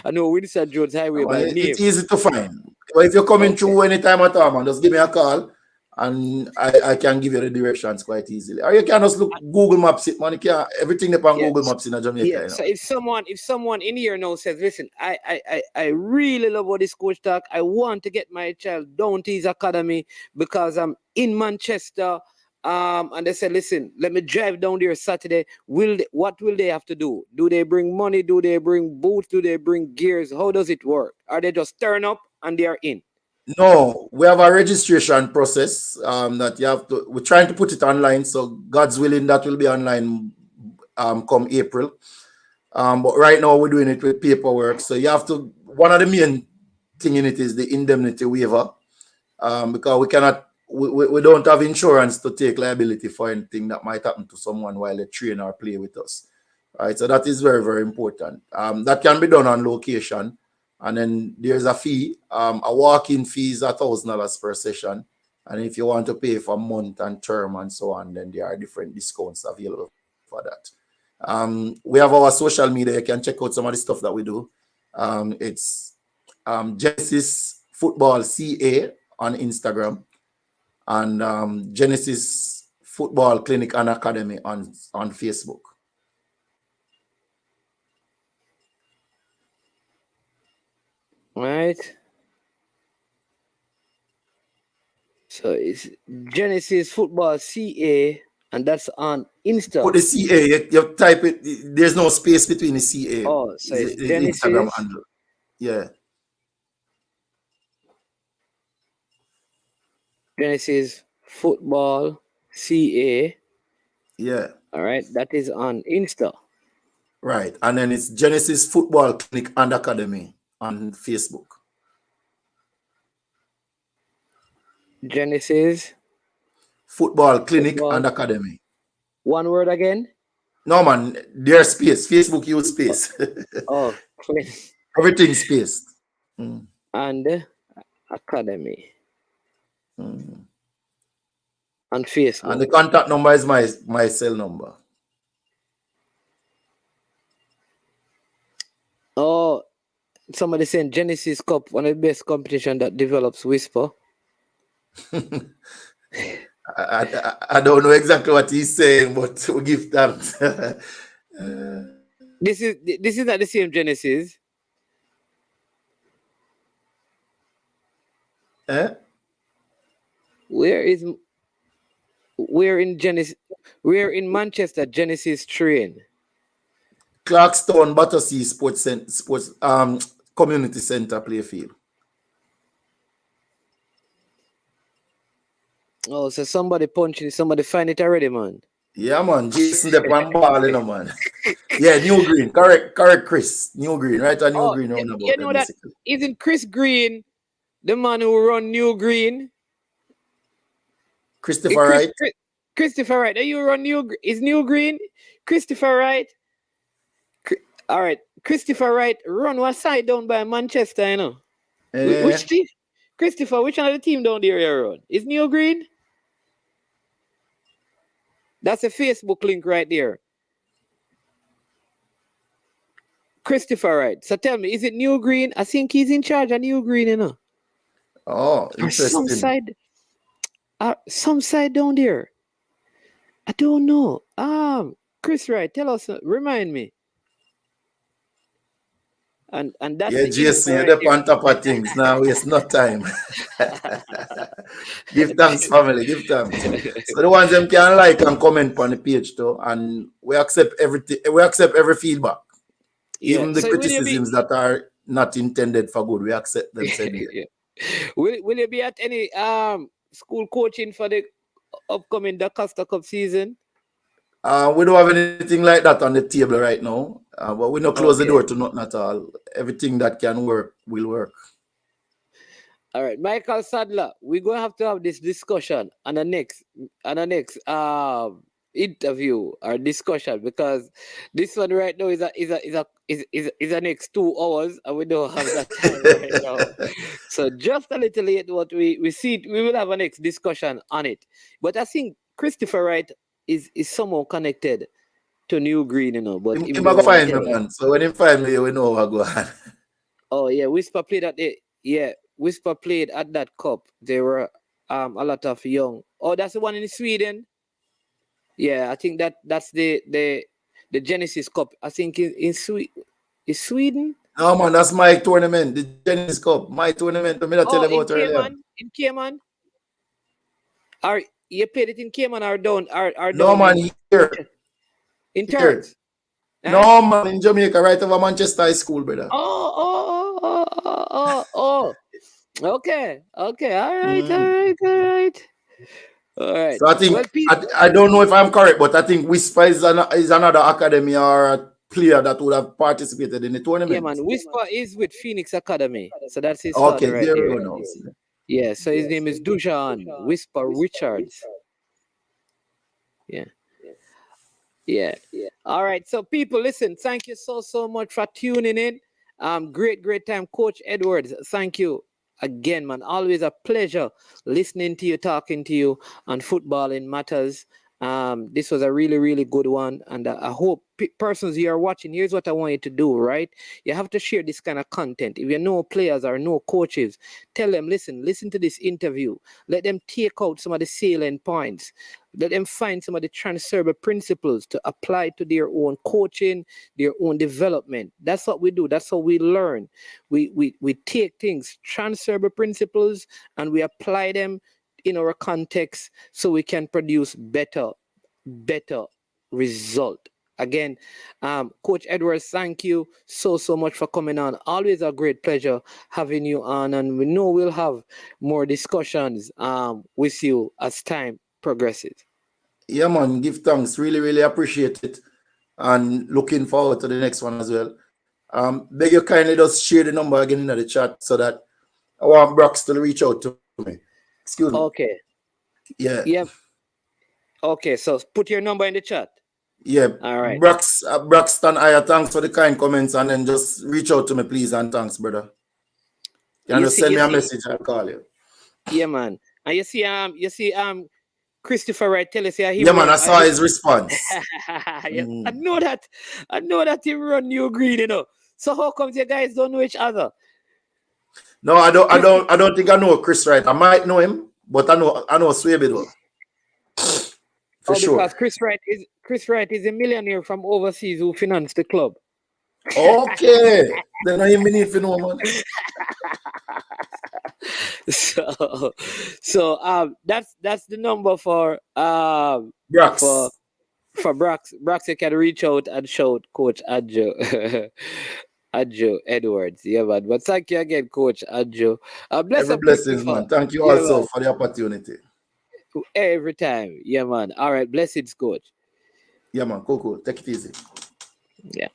I know Winston Jones Highway by name. It's easy to find. But if you're coming through anytime at all, man, just give me a call and I can give you the directions quite easily. Or you can just look Google Maps it, man. You can everything upon Google Maps in Jamaica. Yeah. You know? So if someone in here now says, listen, I really love what this coach talk. I want to get my child down to his academy because I'm in Manchester. And they said, listen, let me drive down there Saturday. What will they have to do? Do they bring money? Do they bring boots? Do they bring gears? How does it work? Are they just turn up and they are in? No, we have a registration process that you have to. We're trying to put it online, so God's willing that will be online come April. But right now we're doing it with paperwork. So you have to. One of the main thing in it is the indemnity waiver, because we cannot. We don't have insurance to take liability for anything that might happen to someone while they train or play with us. Right, so that is very, very important. That can be done on location. And then there's a fee. A walk-in fee is $1,000 per session. And if you want to pay for month and term and so on, then there are different discounts available for that. We have our social media. You can check out some of the stuff that we do. It's Genesis Football CA on Instagram and Genesis Football Clinic and Academy on Facebook. Right. So it's Genesis Football CA, and that's on Insta. Put the CA, you type it, there's no space between the CA. Oh, so it's Genesis, Instagram Genesis. handle. Yeah. Genesis Football CA. Yeah. All right. That is on Insta. Right. And then it's Genesis Football Clinic and Academy on Facebook. Genesis Football Clinic and Academy. One word again? No, man. There's space. Facebook use space. Oh, Everything spaced. And academy. And Facebook. And the contact number is my cell number. Oh, somebody saying Genesis Cup, one of the best competition that develops Whisper. I don't know exactly what he's saying, but we give thanks. This is not the same Genesis. Where in Manchester Genesis train? Clarkstown Battersea Sports Community Center Playfield. Oh, so somebody punching, somebody find it already, man. Yeah, man. Jason the ball, man. Yeah, New Green. Correct, Chris. New Green, right? New Green. You know that isn't Chris Green the man who run New Green? Christopher Wright. Christopher Wright. You run is New Green? Christopher Wright. All right, Christopher Wright run what side down by Manchester, you know? Which team? Christopher, which one of the team down there you run? Is New Green? That's a Facebook link right there. Christopher Wright. So tell me, is it New Green? I think he's in charge of New Green, you know? Oh, interesting. Some side down there. I don't know. Chris Wright, tell us, remind me. And that's Jason, you're on top of things now. It's not time. Give thanks, family. Give thanks. So the ones them can like and comment on the page too, and we accept everything. We accept every feedback, even the criticisms that are not intended for good. We accept them. Will you be at any school coaching for the upcoming Costa Cup season? We don't have anything like that on the table right now, but we don't close the door to nothing at all. Everything that can work will work. All right, Michael Sadler, we're going to have this discussion on the next interview or discussion, because this one right now is a next 2 hours and we don't have that time right now. So just a little late, what we see, we will have a next discussion on it. But I think Christopher Wright is somehow connected to New Green, you know. But he might go find me, man. So when he find me, we know how go on. Oh yeah, Whisper played at that cup. There were a lot of young. Oh, that's the one in Sweden. Yeah, I think that's the Genesis Cup. I think in Sweden. No man, that's my tournament, the Genesis Cup. My tournament. I'm tell you about earlier. In Cayman. You played it in Cayman or down? No man, here. In Turks? No man, in Jamaica, right over Manchester High School, brother. Oh. Okay. All right. So I think I don't know if I'm correct, but I think Whisper is another academy or a player that would have participated in the tournament. Yeah, man. Whisper is with Phoenix Academy, so that's his. Okay, right there we go now. Yeah, so his name is Dujan Whisper Richards. Yeah. All right, so people, listen, thank you so much for tuning in. Great time, Coach Edwards. Thank you again, man. Always a pleasure listening to you, talking to you on Footballing Matters. This was a really good one, and I hope persons you are watching, here's what I want you to do, right? You have to share this kind of content. If you know players or know coaches, tell them, listen to this interview. Let them take out some of the salient points. Let them find some of the transferable principles to apply to their own coaching, their own development. That's what we do. That's how we learn. We take things, transferable principles, and we apply them in our context so we can produce better result. Again, Coach Edwards, thank you so much for coming on. Always a great pleasure having you on, and we know we'll have more discussions with you as time progresses. Yeah, man, give thanks. Really appreciate it, and looking forward to the next one as well. Beg you kindly just share the number again in the chat so that I want Brox to reach out to me. Excuse me. Okay. Yeah. Yep. Okay, so put your number in the chat. Yeah, All right. Braxton, thanks for the kind comments, and then just reach out to me, please, and thanks, brother. You can just send me a message, I'll call you. Yeah, man. And you see, Christopher Wright tell us here he Yeah, man, run. I saw his response. Yeah, I know that he run New Green, you know. So how comes you guys don't know each other? No, I don't think I know Chris Wright. I might know him, but I know Swaby though. For sure. Because Chris Wright is a millionaire from overseas who financed the club. Okay. Then I even need to know, man. So that's the number for Brax. for Brax. Brax, you can reach out and shout Coach Adjo. Adjo Edwards. Yeah, man. But thank you again, Coach Adjo. Bless Every up blessings, Christopher. man. Thank you Yeah, also man. for the opportunity. Every time. Yeah, man. All right. Blessings, Coach. Yeah, man. Cool. Take it easy. Yeah.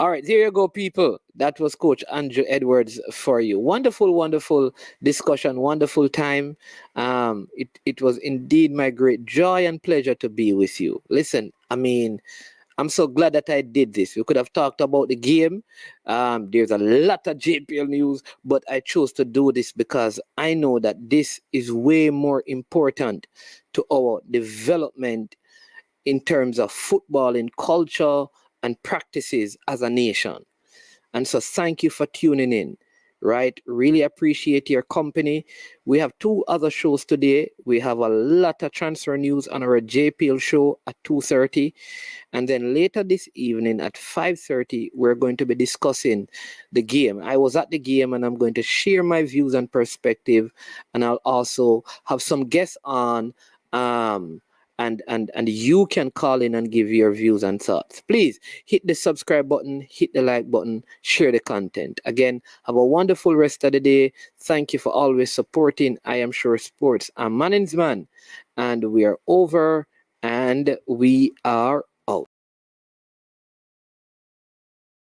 All right, there you go, people. That was Coach Andrew Edwards for you. Wonderful discussion, wonderful time. It was indeed my great joy and pleasure to be with you. Listen, I mean, I'm so glad that I did this. We could have talked about the game. There's a lot of JPL news, but I chose to do this because I know that this is way more important to our development in terms of football, in culture, and practices as a nation. And so thank you for tuning in, right? Really appreciate your company. We have 2 other shows today. We have a lot of transfer news on our JPL show at 2:30. And then later this evening at 5:30, we're going to be discussing the game. I was at the game and I'm going to share my views and perspective. And I'll also have some guests on. And you can call in and give your views and thoughts. Please hit the subscribe button, hit the like button, share the content. Again, have a wonderful rest of the day. Thank you for always supporting I Am Sure Sports. I'm Manning's Man, and we are over and we are